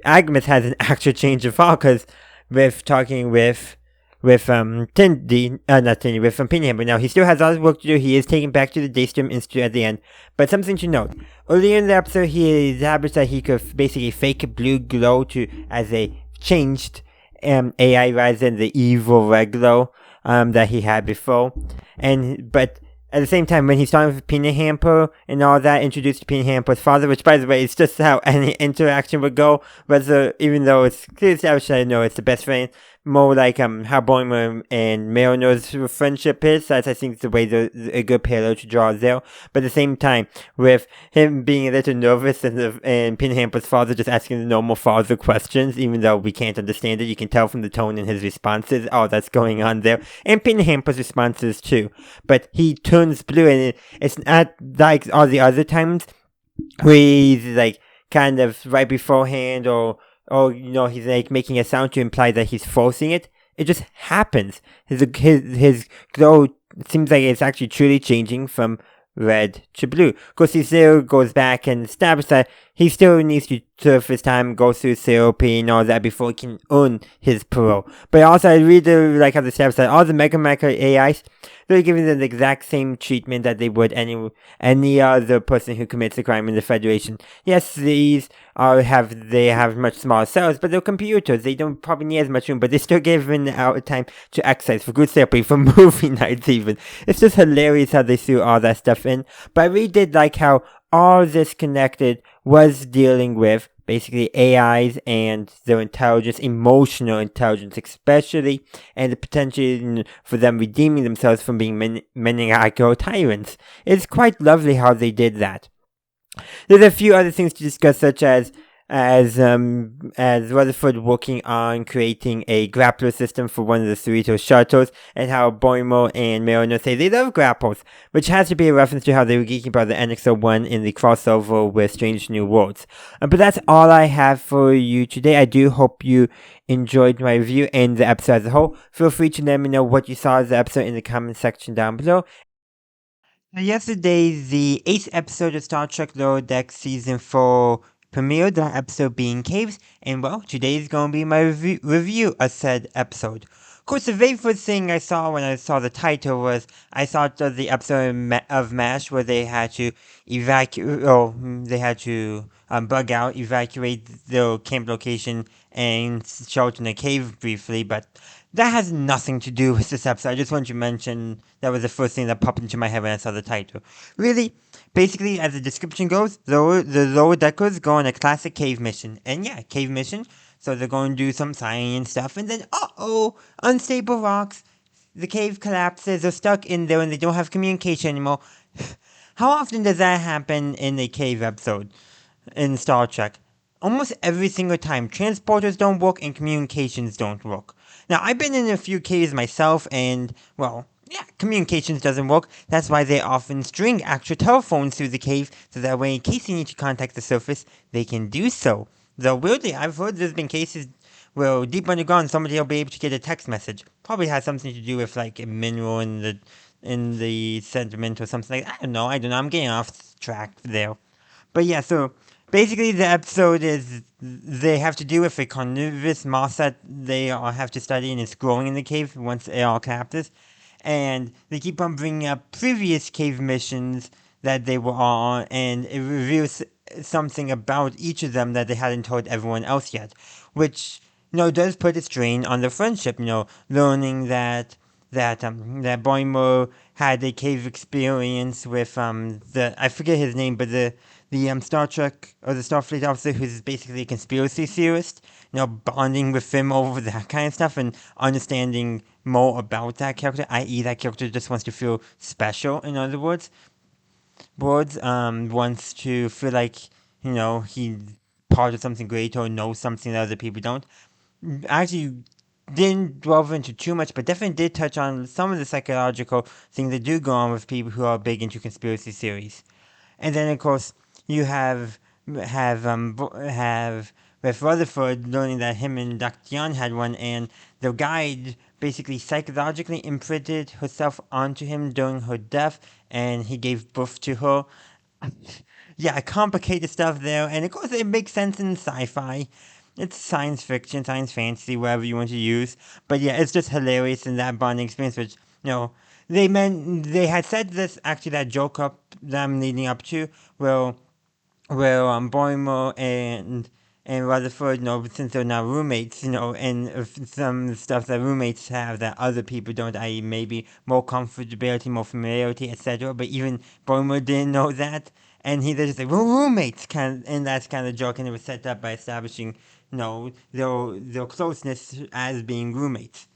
Agnes has an actual change of heart, because with talking with Tindy, not Tindy, with Pina Hamper. Now, he still has a lot of work to do. He is taken back to the Daystrom Institute at the end. But something to note. Earlier in the episode, he established that he could basically fake a blue glow as a changed AI rather than the evil red glow that he had before. But at the same time, when he's talking with Pina Hamper and all that, introduced to Pina Hamper's father, which, by the way, is just how any interaction would go, even though it's clearly established that I know it's the best friend. more like how Boimler and Marino's friendship is. That's, I think, the way a good parallel to draw there. But at the same time, with him being a little nervous and Pinhamper's father just asking the normal father questions, even though we can't understand it, you can tell from the tone in his responses, oh, that's going on there. And Pinhamper's responses too. But he turns blue, and it's not like all the other times where he's like kind of right beforehand or he's like making a sound to imply that he's forcing it. It just happens. His glow seems like it's actually truly changing from red to blue. Of course, he still goes back and establishes that he still needs to serve his time, go through therapy and all that before he can earn his parole. But also, I really like how the staff said all the Mega AIs, they're giving them the exact same treatment that they would any other person who commits a crime in the Federation. Yes, these have much smaller cells, but they're computers. They don't probably need as much room, but they still given out time to exercise, for good therapy, for movie nights even. It's just hilarious how they threw all that stuff in. But I really did like how all this connected was dealing with basically AIs and their intelligence, emotional intelligence especially, and the potential for them redeeming themselves from being maniacal tyrants. It's quite lovely how they did that. There's a few other things to discuss, such as Rutherford working on creating a grappler system for one of the Cerritos shuttles, and how Boimler and Mariner say they love grapples, which has to be a reference to how they were geeking about the NX-01 in the crossover with Strange New Worlds. But that's all I have for you today. I do hope you enjoyed my review and the episode as a whole. Feel free to let me know what you saw of the episode in the comment section down below. Now, yesterday, the 8th episode of Star Trek Lower Decks Season 4 premiered, that episode being Caves, and well, today is going to be my review of said episode. Of course, the very first thing I saw when I saw the title was, I thought of the episode of MASH where they had to bug out, evacuate their camp location, and shelter in a cave briefly, but that has nothing to do with this episode. I just wanted to mention that was the first thing that popped into my head when I saw the title. Really, basically, as the description goes, the lower deckers go on a classic cave mission. And yeah, cave mission. So they're going to do some science stuff, and then, unstable rocks. The cave collapses, they're stuck in there, and they don't have communication anymore. How often does that happen in a cave episode in Star Trek? Almost every single time. Transporters don't work and communications don't work. Now, I've been in a few caves myself, and, well, yeah, communications doesn't work. That's why they often string extra telephones through the cave, so that way, in case you need to contact the surface, they can do so. Though, weirdly, I've heard there's been cases where deep underground, somebody will be able to get a text message. Probably has something to do with, like, a mineral in the sediment or something like that. I don't know. I'm getting off track there. But yeah, so basically the episode is they have to deal with a carnivorous moss that they all have to study, and it's growing in the cave once it all collapses. And they keep on bringing up previous cave missions that they were on, and it reveals something about each of them that they hadn't told everyone else yet, which does put a strain on their friendship. Learning that Boimler had a cave experience with I forget his name, but the Star Trek or the Starfleet officer who's basically a conspiracy theorist, bonding with him over that kind of stuff and understanding more about that character, i.e. that character just wants to feel special, in other words, wants to feel like, he's part of something great or knows something that other people don't. Actually, didn't delve into too much, but definitely did touch on some of the psychological things that do go on with people who are big into conspiracy theories. And then, of course, you have with Rutherford learning that him and Dr. Dion had one, and the guide basically psychologically imprinted herself onto him during her death, and he gave birth to her. Yeah, complicated stuff there, and of course it makes sense in sci-fi. It's science fiction, science fantasy, whatever you want to use. But yeah, it's just hilarious in that bonding experience, which, they had said this, actually, that joke up them leading up to, where Boimler and Rutherford, since they're now roommates, and some stuff that roommates have that other people don't, i.e. maybe more comfortability, more familiarity, etc. But even Boimler didn't know that, and he just like, we're roommates, and that's kind of the joke, and it was set up by establishing their closeness as being roommates.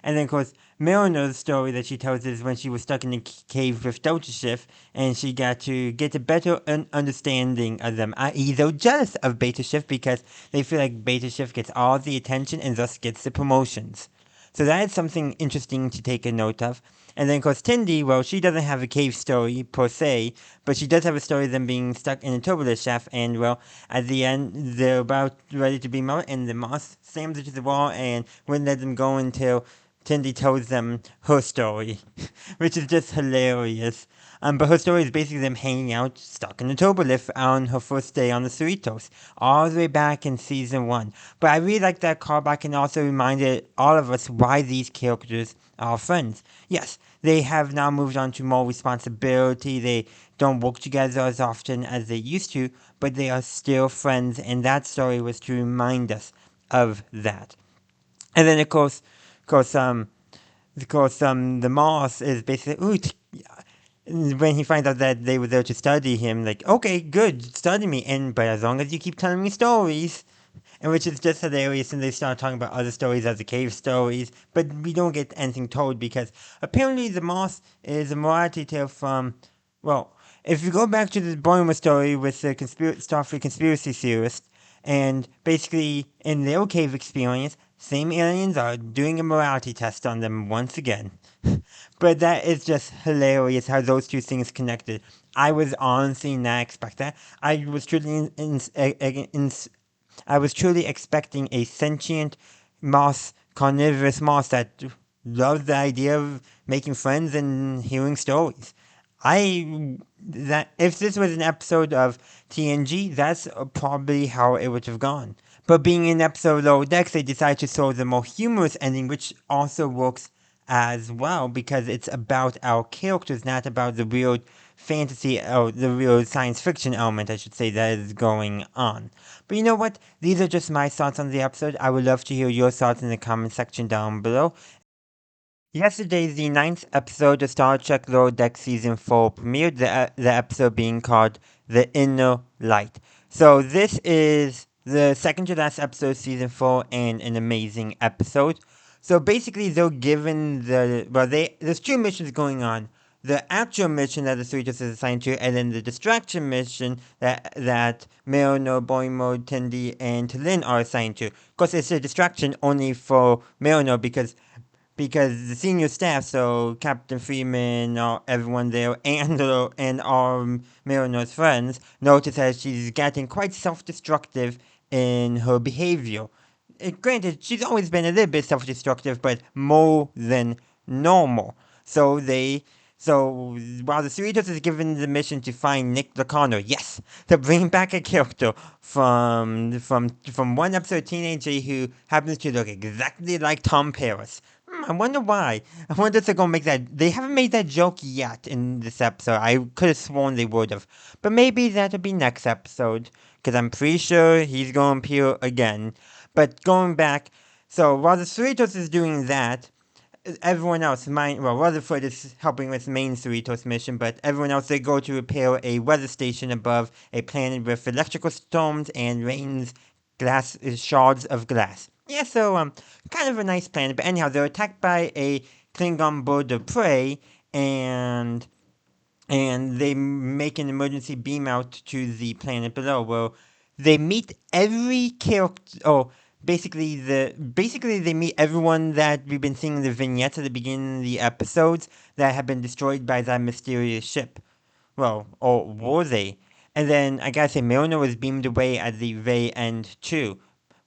And then, of course, Mariner's story that she tells is when she was stuck in the cave with Delta Shift, and she got to get a better understanding of them, i.e., they're jealous of Beta Shift because they feel like Beta Shift gets all the attention and thus gets the promotions. So that is something interesting to take a note of. And then, of course, Tindy, well, she doesn't have a cave story per se, but she does have a story of them being stuck in a turbulent shaft. And, well, at the end, they're about ready to be melted, and the moss slams into the wall and wouldn't let them go until Tindy tells them her story, which is just hilarious. But her story is basically them hanging out stuck in the turbolift on her first day on the Cerritos, all the way back in season 1. But I really like that callback and also reminded all of us why these characters are friends. Yes, they have now moved on to more responsibility, they don't work together as often as they used to, but they are still friends, and that story was to remind us of that. And then, the Moss is basically, when he finds out that they were there to study him, like, okay, good, study me, but as long as you keep telling me stories, and which is just hilarious, and they start talking about other stories as the cave stories, but we don't get anything told because apparently the Moss is a morality tale from, well, if you go back to the Boimler story with the Starfleet conspiracy theorist, and basically in their cave experience, same aliens are doing a morality test on them once again. But that is just hilarious how those two things connected. I was honestly not expect that. I was truly expecting a sentient moss, carnivorous moss that loved the idea of making friends and hearing stories. That if this was an episode of TNG, that's probably how it would have gone. But being an episode of Lower Decks, they decided to throw the more humorous ending, which also works as well because it's about our characters, not about the weird fantasy or the real science fiction element, I should say, that is going on. But you know what? These are just my thoughts on the episode. I would love to hear your thoughts in the comment section down below. Yesterday, the ninth episode of Star Trek Lower Deck Season 4 premiered, the episode being called The Inner Light. So this is the second to last episode of Season 4 and an amazing episode. So basically, they're given there's two missions going on. The actual mission that the Cerritos is assigned to, and then the distraction mission that Mariner, Boimler, Tendi, and T'Lyn are assigned to. Of course, it's a distraction only for Mariner because the senior staff, so Captain Freeman, everyone there, and our Mariner's friends, notice that she's getting quite self-destructive in her behavior. Granted, she's always been a little bit self-destructive, but more than normal. So while the Cerritos is given the mission to find Nick Lacano, yes, to bring back a character from one episode of Teenage A who happens to look exactly like Tom Paris. I wonder why. I wonder if they're gonna make that. They haven't made that joke yet in this episode. I could have sworn they would have, but maybe that'll be next episode because I'm pretty sure he's gonna appear again. But going back, so while the Cerritos is doing that, everyone else, Rutherford is helping with main Cerritos mission, but everyone else, they go to repair a weather station above a planet with electrical storms and rains shards of glass. Yeah, so, kind of a nice planet, but anyhow, they're attacked by a Klingon bird of prey, and they make an emergency beam out to the planet below. Well, they meet every character. Oh, basically they meet everyone that we've been seeing in the vignettes at the beginning of the episodes that have been destroyed by that mysterious ship. Well, or were they? And then I gotta say, Milner was beamed away at the very end too.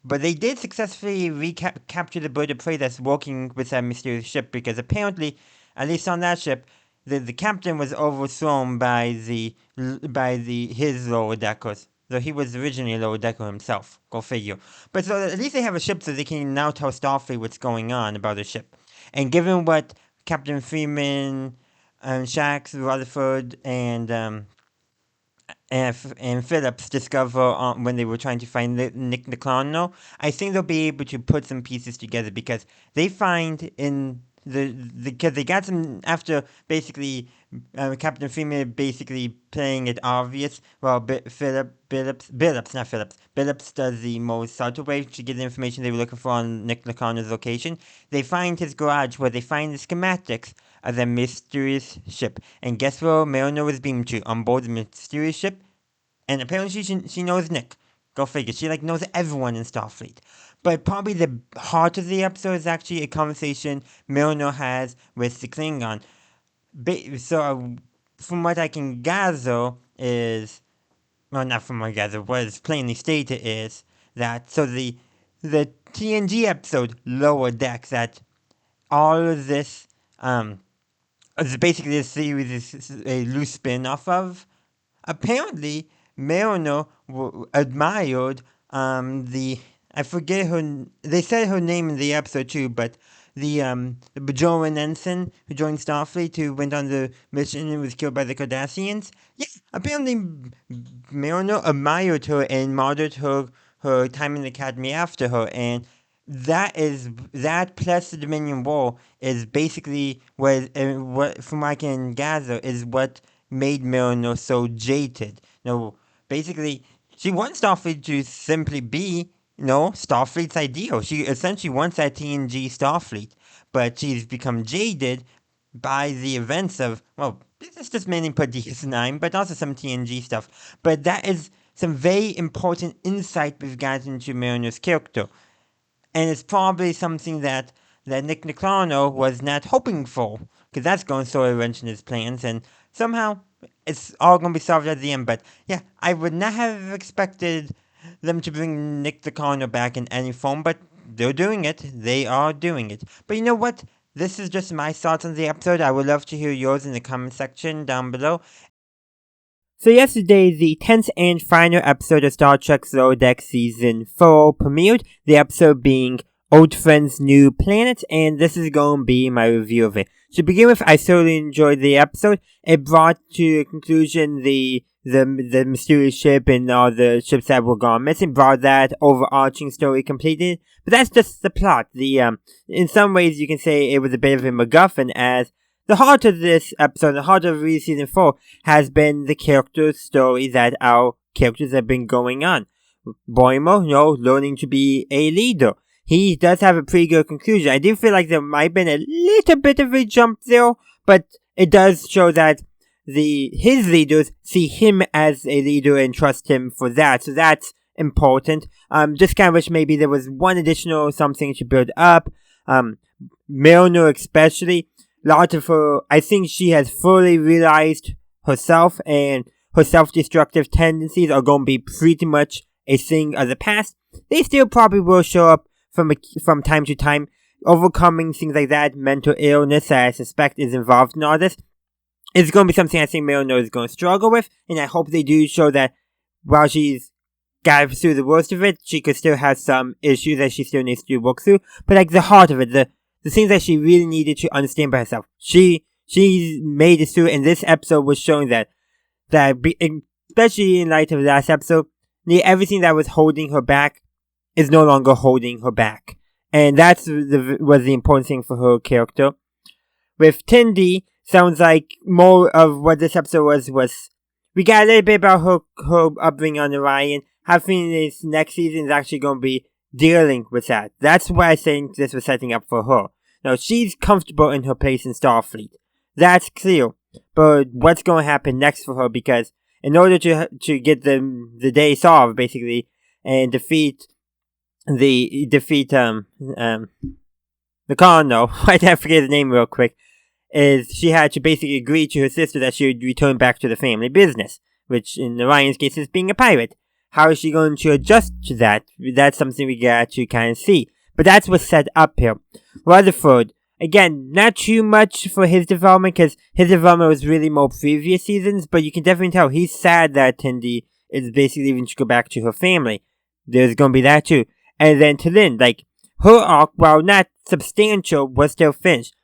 But they did successfully recapture the bird of prey that's working with that mysterious ship because apparently, at least on that ship, the captain was overthrown by his lower deckers. Though he was originally a lower decker himself. Go figure. But so at least they have a ship so they can now tell Starfleet what's going on about the ship. And given what Captain Freeman, Shax, Rutherford, and Phillips discover when they were trying to find Nick Nicolono, I think they'll be able to put some pieces together because they find in because they got some after basically Captain Freeman basically playing it obvious. Well, Billups does the most subtle way to get the information they were looking for on Nick Lacona's location. They find his garage where they find the schematics of the mysterious ship. And guess where Mariner was beamed to? On board the mysterious ship. And apparently she knows Nick. Go figure. She knows everyone in Starfleet. But probably the heart of the episode is actually a conversation Mariner has with the Klingon. So, from what I can gather is, well, not from what I gather, what is plainly stated is that, so the TNG episode, Lower Decks, that all of this, basically this series is a loose spin-off of, apparently, Mariner admired I forget her. They said her name in the episode too, but the Bajoran ensign who joined Starfleet, who went on the mission and was killed by the Cardassians. Yes, apparently Mariner admired her and modeled her time in the academy after her, and that plus the Dominion War is basically what from what I can gather is what made Mariner so jaded. Basically, she wants Starfleet to simply be, Starfleet's ideal. She essentially wants that TNG Starfleet, but she's become jaded by the events of, this is just mainly for DS9, but also some TNG stuff. But that is some very important insight we've gotten into Mariner's character. And it's probably something that Nick Niccolano was not hoping for, because that's going to throw a wrench in his plans, and somehow it's all going to be solved at the end. But yeah, I would not have expected them to bring Nick Niccolano back in any form, but they're doing it. They are doing it. But you know what? This is just my thoughts on the episode. I would love to hear yours in the comment section down below. So yesterday, the 10th and final episode of Star Trek Lower Decks Season 4 premiered, the episode being Old Friends New Planet, and this is going to be my review of it. To begin with, I thoroughly enjoyed the episode. It brought to a conclusion the mysterious ship and all the ships that were gone missing, brought that overarching story completed. But that's just the plot. In some ways you can say it was a bit of a MacGuffin, as the heart of this episode, the heart of Season 4, has been the character story that our characters have been going on. Boimler, learning to be a leader. He does have a pretty good conclusion. I do feel like there might have been a little bit of a jump there, but it does show that his leaders see him as a leader and trust him for that. So that's important. Just kind of wish maybe there was one additional something to build up. Mariner especially. A lot of her, I think she has fully realized herself, and her self-destructive tendencies are going to be pretty much a thing of the past. They still probably will show up from time to time, overcoming things like that, mental illness that I suspect is involved in all this. It's going to be something I think Mariner is going to struggle with, and I hope they do show that while she's got through the worst of it, she could still have some issues that she still needs to work through. But the heart of it, the things that she really needed to understand by herself, she made it through, and this episode was showing that especially in light of the last episode, everything that was holding her back is no longer holding her back. And that's was the important thing for her character. With Tindy, sounds like more of what this episode was we got a little bit about her upbringing on Orion. Having this next season is actually going to be dealing with that. That's what I think this was setting up for her. Now, she's comfortable in her place in Starfleet. That's clear. But what's going to happen next for her? Because in order to get the day solved, basically, and defeat Nakano, I can't forget his name real quick, is she had to basically agree to her sister that she would return back to the family business, which in Orion's case is being a pirate. How is she going to adjust to that? That's something we got to kind of see. But that's what's set up here. Rutherford, again, not too much for his development, because his development was really more previous seasons, but you can definitely tell he's sad that Tindy is basically leaving to go back to her family. There's going to be that too. And then T'Lyn, her arc, while not substantial, was still finished.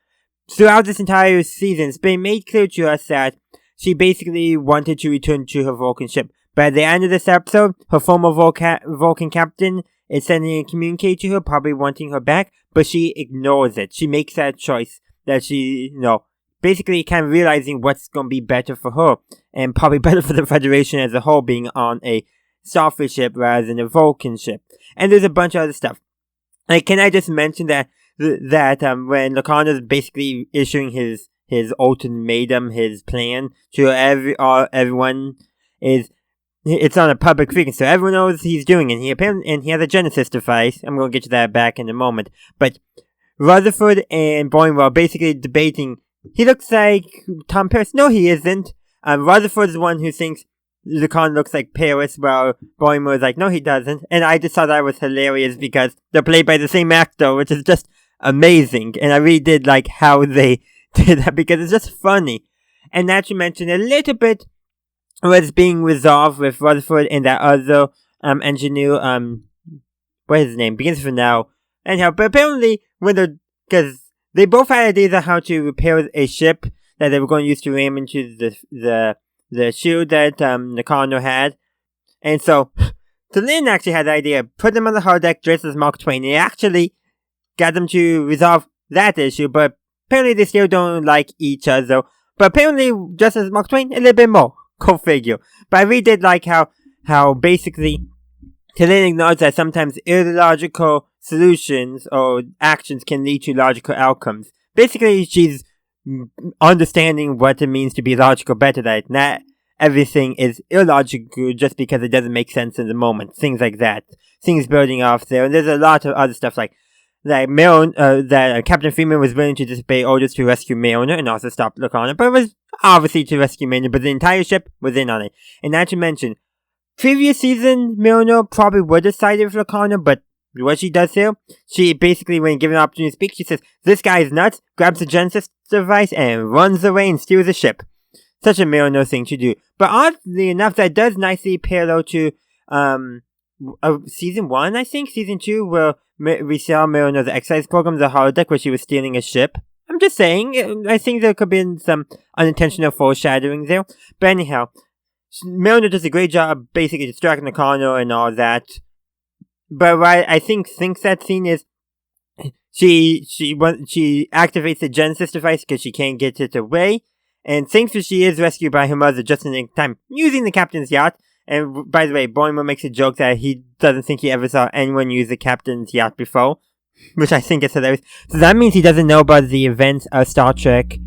Throughout this entire season, it's been made clear to us that she basically wanted to return to her Vulcan ship. But at the end of this episode, her former Vulcan captain is sending a communique to her, probably wanting her back, but she ignores it. She makes that choice that she, basically kind of realizing what's going to be better for her, and probably better for the Federation as a whole, being on a Starfleet ship rather than a Vulcan ship. And there's a bunch of other stuff. Like, can I just mention that when Locarno's basically issuing his ultimatum, his plan to everyone, it's on a public frequency, so everyone knows he's doing it. And he has a Genesis device. I'm going to get to that back in a moment. But Rutherford and Boimler are basically debating. He looks like Tom Paris. No, he isn't. Rutherford's the one who thinks Locarno looks like Paris, while Boimler is like, no, he doesn't. And I just thought that was hilarious because they're played by the same actor, which is just amazing. And I really did like how they did that because it's just funny. And not to mention a little bit was being resolved with Rutherford and that other engineer, what is his name? Begins with now. Anyhow, but apparently because they both had ideas on how to repair a ship that they were going to use to ram into the shield that Locarno had. And so Lynn actually had the idea, put them on the holodeck dressed as Mark Twain, and it actually got them to resolve that issue, but apparently they still don't like each other. But apparently, just as Mark Twain, a little bit more. Go figure. But I really did like how basically Lynn acknowledged that sometimes illogical solutions or actions can lead to logical outcomes. Basically, she's understanding what it means to be logical better, that not everything is illogical just because it doesn't make sense in the moment. Things like that. Things building off there. And there's a lot of other stuff like that Captain Freeman was willing to disobey orders to rescue Milner and also stop Locarno, but it was obviously to rescue Milner, but the entire ship was in on it. And not to mention, previous season, Milner probably would have sided with Locarno, but what she does here, she basically, when given an opportunity to speak, she says, this guy is nuts, grabs the Genesis device, and runs away and steals the ship. Such a Milner thing to do. But oddly enough, that does nicely parallel to season 1, I think, season 2, where we saw Milner's exercise program, the holodeck, where she was stealing a ship. I'm just saying, I think there could be some unintentional foreshadowing there. But anyhow, Milner does a great job basically distracting Locarno and all that. But what I think that scene is, she activates the Genesis device because she can't get it away, and thinks that she is rescued by her mother just in time, using the captain's yacht. And by the way, Boimler makes a joke that he doesn't think he ever saw anyone use the captain's yacht before, which I think is hilarious. So that means he doesn't know about the events of Star Trek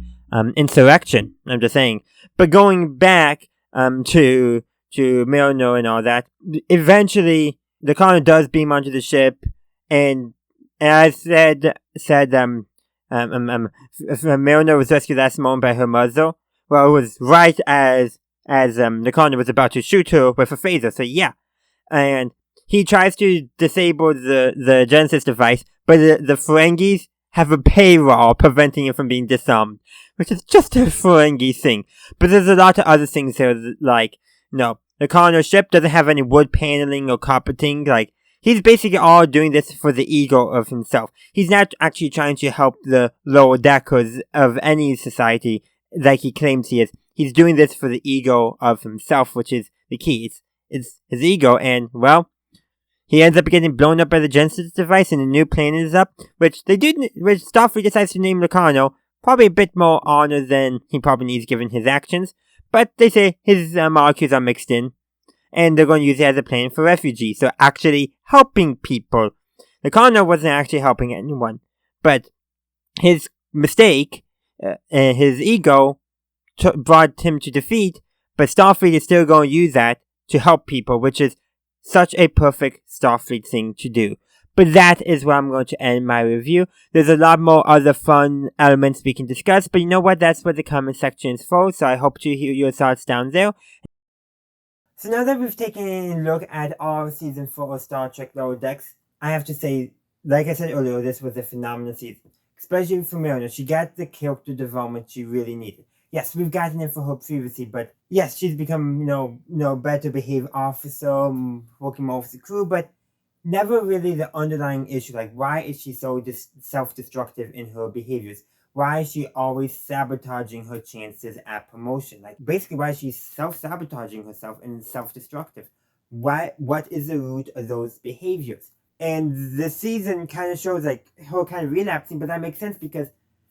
Insurrection. I'm just saying. But going back to Milner and all that, eventually Locarno does beam onto the ship, and as Milner was rescued last moment by her mother. Well, it was right as Locarno was about to shoot her with a phaser, so yeah. And he tries to disable the Genesis device, but the Ferengis have a paywall preventing it from being disarmed, which is just a Ferengi thing. But there's a lot of other things there, like, Locarno's ship doesn't have any wood paneling or carpeting, like, he's basically all doing this for the ego of himself. He's not actually trying to help the lower deckers of any society like he claims he is. He's doing this for the ego of himself, which is the key. It's his ego, and, well, he ends up getting blown up by the Genesis device, and the new planet is up, which Starfleet decides to name Locarno. Probably a bit more honor than he probably needs given his actions, but they say his molecules are mixed in, and they're going to use it as a planet for refugees, so actually helping people. Locarno wasn't actually helping anyone, but his mistake, his ego, brought him to defeat, but Starfleet is still going to use that to help people, which is such a perfect Starfleet thing to do. But that is where I'm going to end my review. There's a lot more other fun elements we can discuss, but you know what? That's what the comment section is for, so I hope to hear your thoughts down there. So now that we've taken a look at all of Season 4 of Star Trek Lower Decks, I have to say, like I said earlier, this was a phenomenal season. Especially for Milner, she got the character development she really needed. Yes, we've gotten it for her previously, but yes, she's become, better behaved officer, working more with the crew, but never really the underlying issue, like why is she so self-destructive in her behaviors? Why is she always sabotaging her chances at promotion? Like, basically, why is she self-sabotaging herself and self-destructive? What is the root of those behaviors? And the season kind of shows, like, her kind of relapsing, but that makes sense because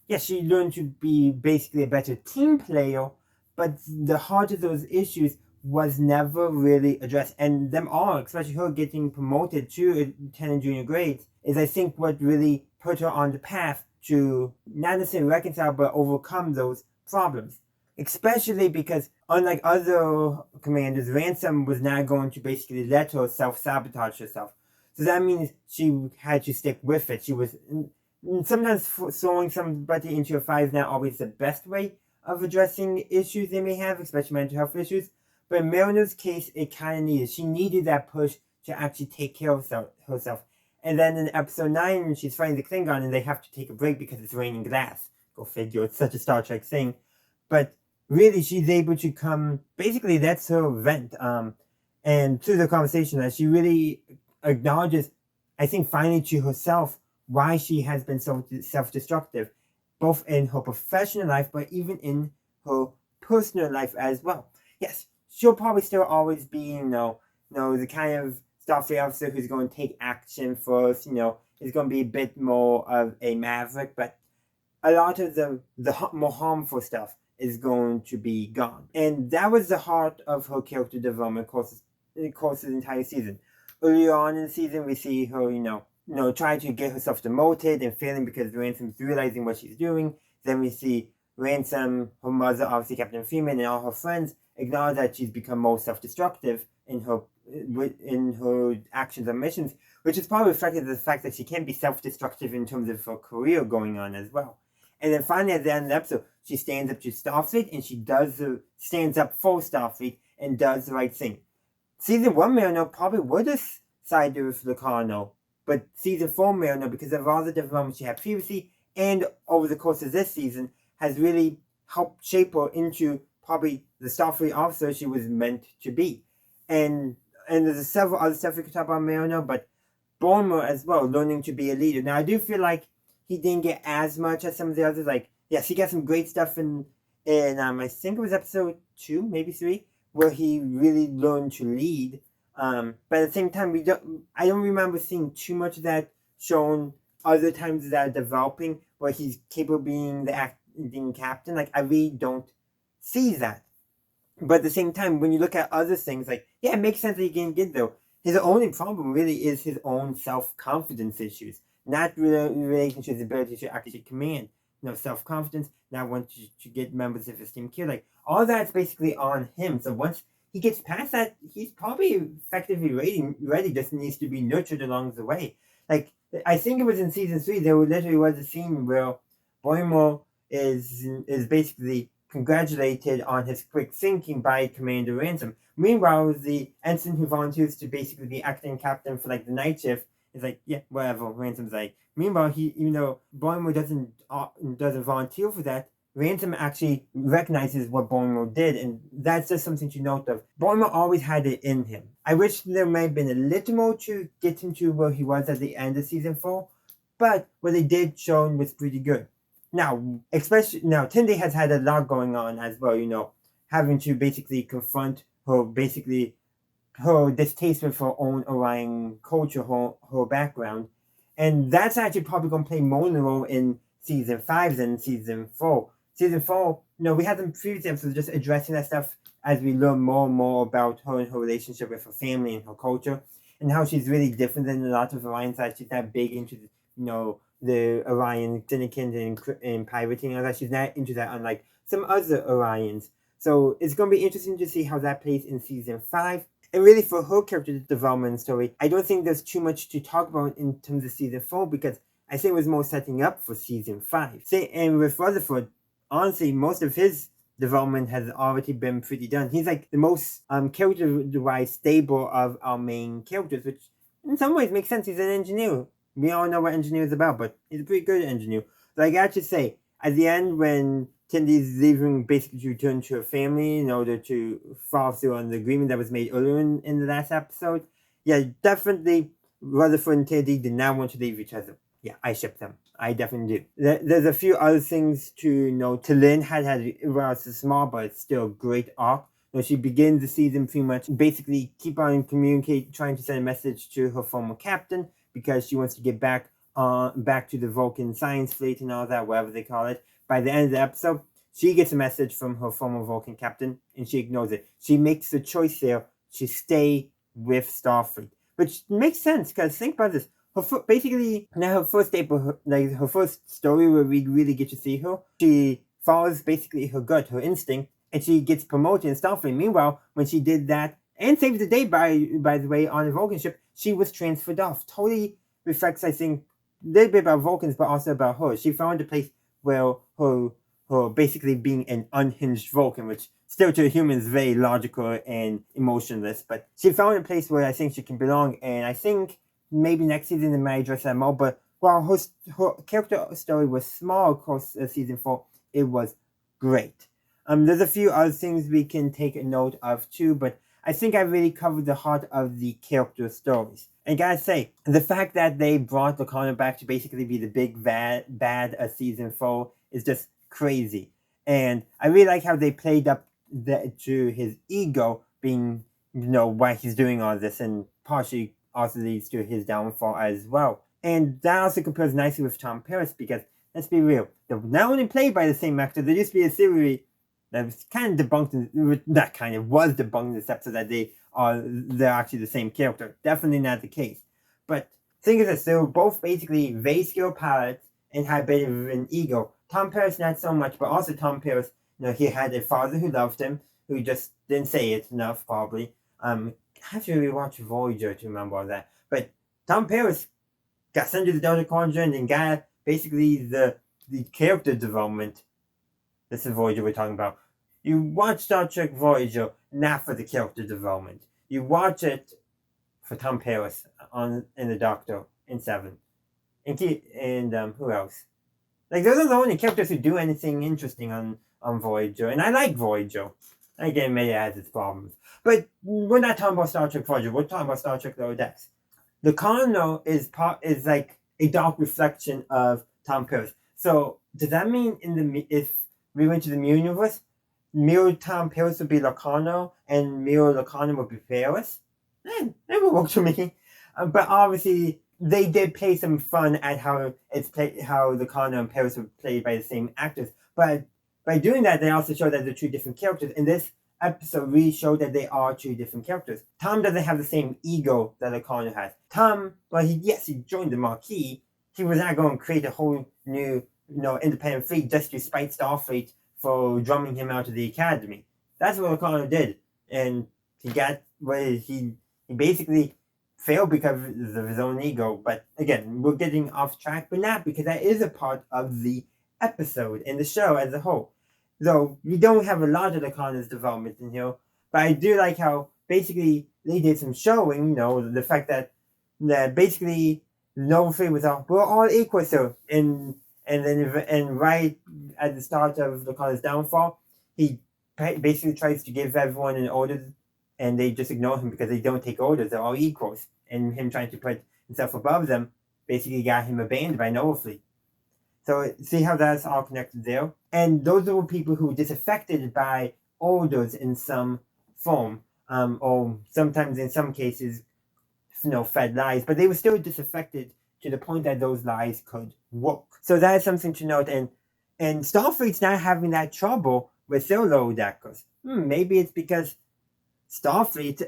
yes, she learned to be basically a better team player, but the heart of those issues was never really addressed. And them all, especially her getting promoted to lieutenant junior grades, is I think what really put her on the path to not necessarily reconcile but overcome those problems. Especially because, unlike other commanders, Ransom was not going to basically let her self-sabotage herself. So that means she had to stick with it. She was sometimes throwing somebody into a fire is not always the best way of addressing issues they may have, especially mental health issues. But in Mariner's case, it kind of needed. She needed that push to actually take care of herself. And then in episode 9, she's fighting the Klingon and they have to take a break because it's raining glass. Go figure, it's such a Star Trek thing. But really, she's able to come, basically, that's her vent. And through the conversation, that she really acknowledges, I think, finally to herself, why she has been so self-destructive, both in her professional life, but even in her personal life as well. Yes, she'll probably still always be, the kind of Starfleet officer who's going to take action first, is going to be a bit more of a maverick, but a lot of the more harmful stuff is going to be gone. And that was the heart of her character development course of the entire season. Earlier on in the season, we see her, trying to get herself demoted and failing because Ransom's realizing what she's doing. Then we see Ransom, her mother, obviously Captain Freeman, and all her friends acknowledge that she's become more self-destructive in her actions and missions, which is probably reflected in the fact that she can be self-destructive in terms of her career going on as well. And then finally, at the end of the episode, she stands up to Starfleet and she stands up for Starfleet and does the right thing. Season 1 Mariner probably would have sided with Locarno, but Season 4 Mariner, because of all the development she had previously and over the course of this season, has really helped shape her into probably the Starfleet officer she was meant to be. And there's several other stuff we could talk about Mariner, but Bulmer as well, learning to be a leader. Now, I do feel like he didn't get as much as some of the others. Like, yes, he got some great stuff in I think it was episode 2, maybe 3, where he really learned to lead. But at the same time, I don't remember seeing too much of that shown other times that are developing where he's capable of being the acting captain. Like, I really don't see that. But at the same time, when you look at other things, like, yeah, it makes sense that he can get there. His only problem really is his own self-confidence issues, not really relation to his ability to actually command. Self-confidence, not wanting to get members of his team killed. Like, all that's basically on him. So once he gets past that, he's probably effectively ready, just needs to be nurtured along the way. Like, I think it was in season 3, there literally was a scene where Boimler is basically congratulated on his quick thinking by Commander Ransom. Meanwhile, the ensign who volunteers to basically be acting captain for like the night shift is like, yeah, whatever. Ransom's like. Meanwhile, Boimler doesn't volunteer for that. Ransom actually recognizes what Boimler did, and that's just something to note of. Boimler always had it in him. I wish there might have been a little more to get him to where he was at the end of season 4, but what they did show him was pretty good. Now, especially now, Tindy has had a lot going on as well, having to basically confront her distaste with her own Orion culture, her background. And that's actually probably going to play more role in season 5 than season 4. Season 4, we had some previous episodes just addressing that stuff as we learn more and more about her and her relationship with her family and her culture, and how she's really different than a lot of Orion sides. She's not big into, the Orion syndicate and pirating and all that. She's not into that, unlike some other Orions. So it's going to be interesting to see how that plays in season 5. And really, for her character development story, I don't think there's too much to talk about in terms of season 4, because I think it was more setting up for season 5. And with Rutherford, honestly, most of his development has already been pretty done. He's like the most character-wise stable of our main characters, which in some ways makes sense. He's an engineer. We all know what engineer is about, but he's a pretty good engineer. But I got to say, at the end, when Tindy's leaving basically to return to her family in order to follow through on the agreement that was made earlier in the last episode, yeah, definitely Rutherford and Tindy did not want to leave each other. Yeah, I ship them. I definitely do. There's a few other things to note. Talyn well, it's small, but it's still a great arc. She begins the season pretty much basically keep on trying to send a message to her former captain because she wants to get back back to the Vulcan science fleet and all that, whatever they call it. By the end of the episode, she gets a message from her former Vulcan captain, and she ignores it. She makes the choice there to stay with Starfleet, which makes sense, because think about this. Basically, now her first day, her first story where we really get to see her, she follows basically her gut, her instinct, and she gets promoted in Starfleet. Meanwhile, when she did that, and saved the day, by the way, on a Vulcan ship, she was transferred off. Totally reflects, I think, a little bit about Vulcans, but also about her. She found a place where her basically being an unhinged Vulcan, which still to humans is very logical and emotionless, but she found a place where I think she can belong, and I think maybe next season they might address that more. But while her character story was small across season 4, it was great. There's a few other things we can take a note of too, but I think I really covered the heart of the character stories. And gotta say, the fact that they brought Locano back to basically be the big bad of season 4 is just crazy. And I really like how they played up to his ego being, why he's doing all this, and partially also leads to his downfall as well. And that also compares nicely with Tom Paris, because let's be real, they're not only played by the same actor. There used to be a theory that was kind of debunked, was debunked in this episode, that they're actually the same character. Definitely not the case. But thing is this, they were both basically very skilled pilots and had a bit of an ego. Tom Paris not so much, but also Tom Paris, he had a father who loved him, who just didn't say it enough, probably. I have to rewatch Voyager to remember all that. But Tom Paris got sent to the Delta Quadrant and got basically the character development. This is Voyager we're talking about. You watch Star Trek Voyager not for the character development. You watch it for Tom Paris in the Doctor in 7. And who else? Like, those are the only characters who do anything interesting on Voyager. And I like Voyager. Again, maybe it has its problems. But we're not talking about Star Trek Voyager. We're talking about Star Trek Lower Decks. The Locarno is like a dark reflection of Tom Paris. So does that mean if we went to the Mirror universe, Mirror Tom Paris would be Locarno and Mirror Locarno would be Paris? That would work for me. But obviously, they did play some fun at how Locarno and Paris were played by the same actors. But by doing that, they also showed that they're two different characters. And this episode really showed that they are two different characters. Tom doesn't have the same ego that Locarno has. Tom, well, he joined the Marquis. He was not going to create a whole new, independent fleet just to spite Starfleet for drumming him out of the Academy. That's what Locarno did. And he basically failed because of his own ego. But again, we're getting off track, but not, because that is a part of the episode and the show as a whole. Though we don't have a lot of Locarno's development in here, but I do like how basically they did some showing, the fact that basically Nova Fleet was we're all equal, so and right at the start of Locarno's downfall, he basically tries to give everyone an order, and they just ignore him because they don't take orders. They're all equals, and him trying to put himself above them basically got him abandoned by Nova Fleet. So see how that's all connected there? And those are people who were disaffected by orders in some form, or sometimes in some cases, fed lies, but they were still disaffected to the point that those lies could work. So that is something to note. And Starfleet's not having that trouble with their lower deckers. Maybe it's because Starfleet,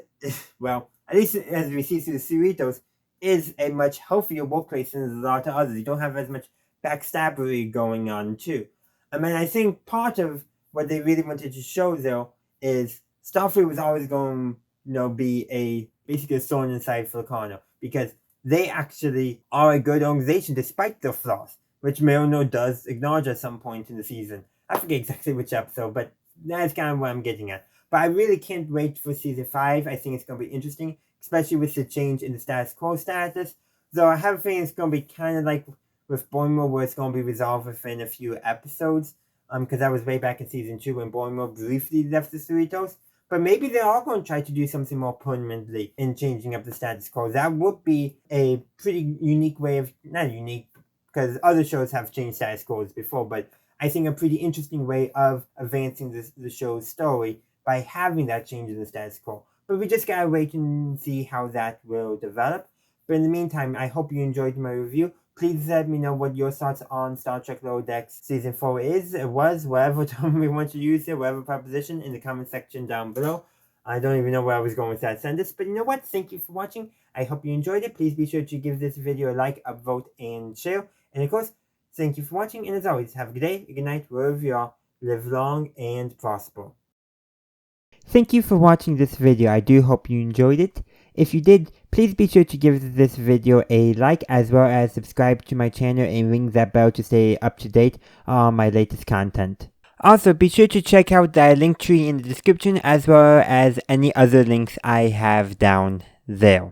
well, at least as we see through the Cerritos, is a much healthier workplace than a lot of others. You don't have as much backstabbery going on too. I think part of what they really wanted to show though is Starfleet was always going to be basically a thorn inside for Locarno, because they actually are a good organization despite their flaws, which Mariner does acknowledge at some point in the season. I forget exactly which episode, but that's kind of what I'm getting at. But I really can't wait for season 5. I think it's going to be interesting, especially with the change in the status quo status. Though I have a feeling it's going to be kind of like with Boimler, where it's going to be resolved within a few episodes. Because that was way back in season 2 when Boimler briefly left the Cerritos. But maybe they are going to try to do something more permanently in changing up the status quo. That would be a pretty unique way of, not unique, because other shows have changed status quos before, but I think a pretty interesting way of advancing the show's story by having that change in the status quo. But we just gotta wait and see how that will develop. But in the meantime, I hope you enjoyed my review. Please let me know what your thoughts on Star Trek Lower Decks Season 4 is, whatever term we want to use here, whatever preposition, in the comment section down below. I don't even know where I was going with that sentence, but you know what? Thank you for watching. I hope you enjoyed it. Please be sure to give this video a like, upvote, and share. And of course, thank you for watching, and as always, have a good day, a good night, wherever you are. Live long and prosper. Thank you for watching this video. I do hope you enjoyed it. If you did, please be sure to give this video a like, as well as subscribe to my channel and ring that bell to stay up to date on my latest content. Also, be sure to check out the link tree in the description, as well as any other links I have down there.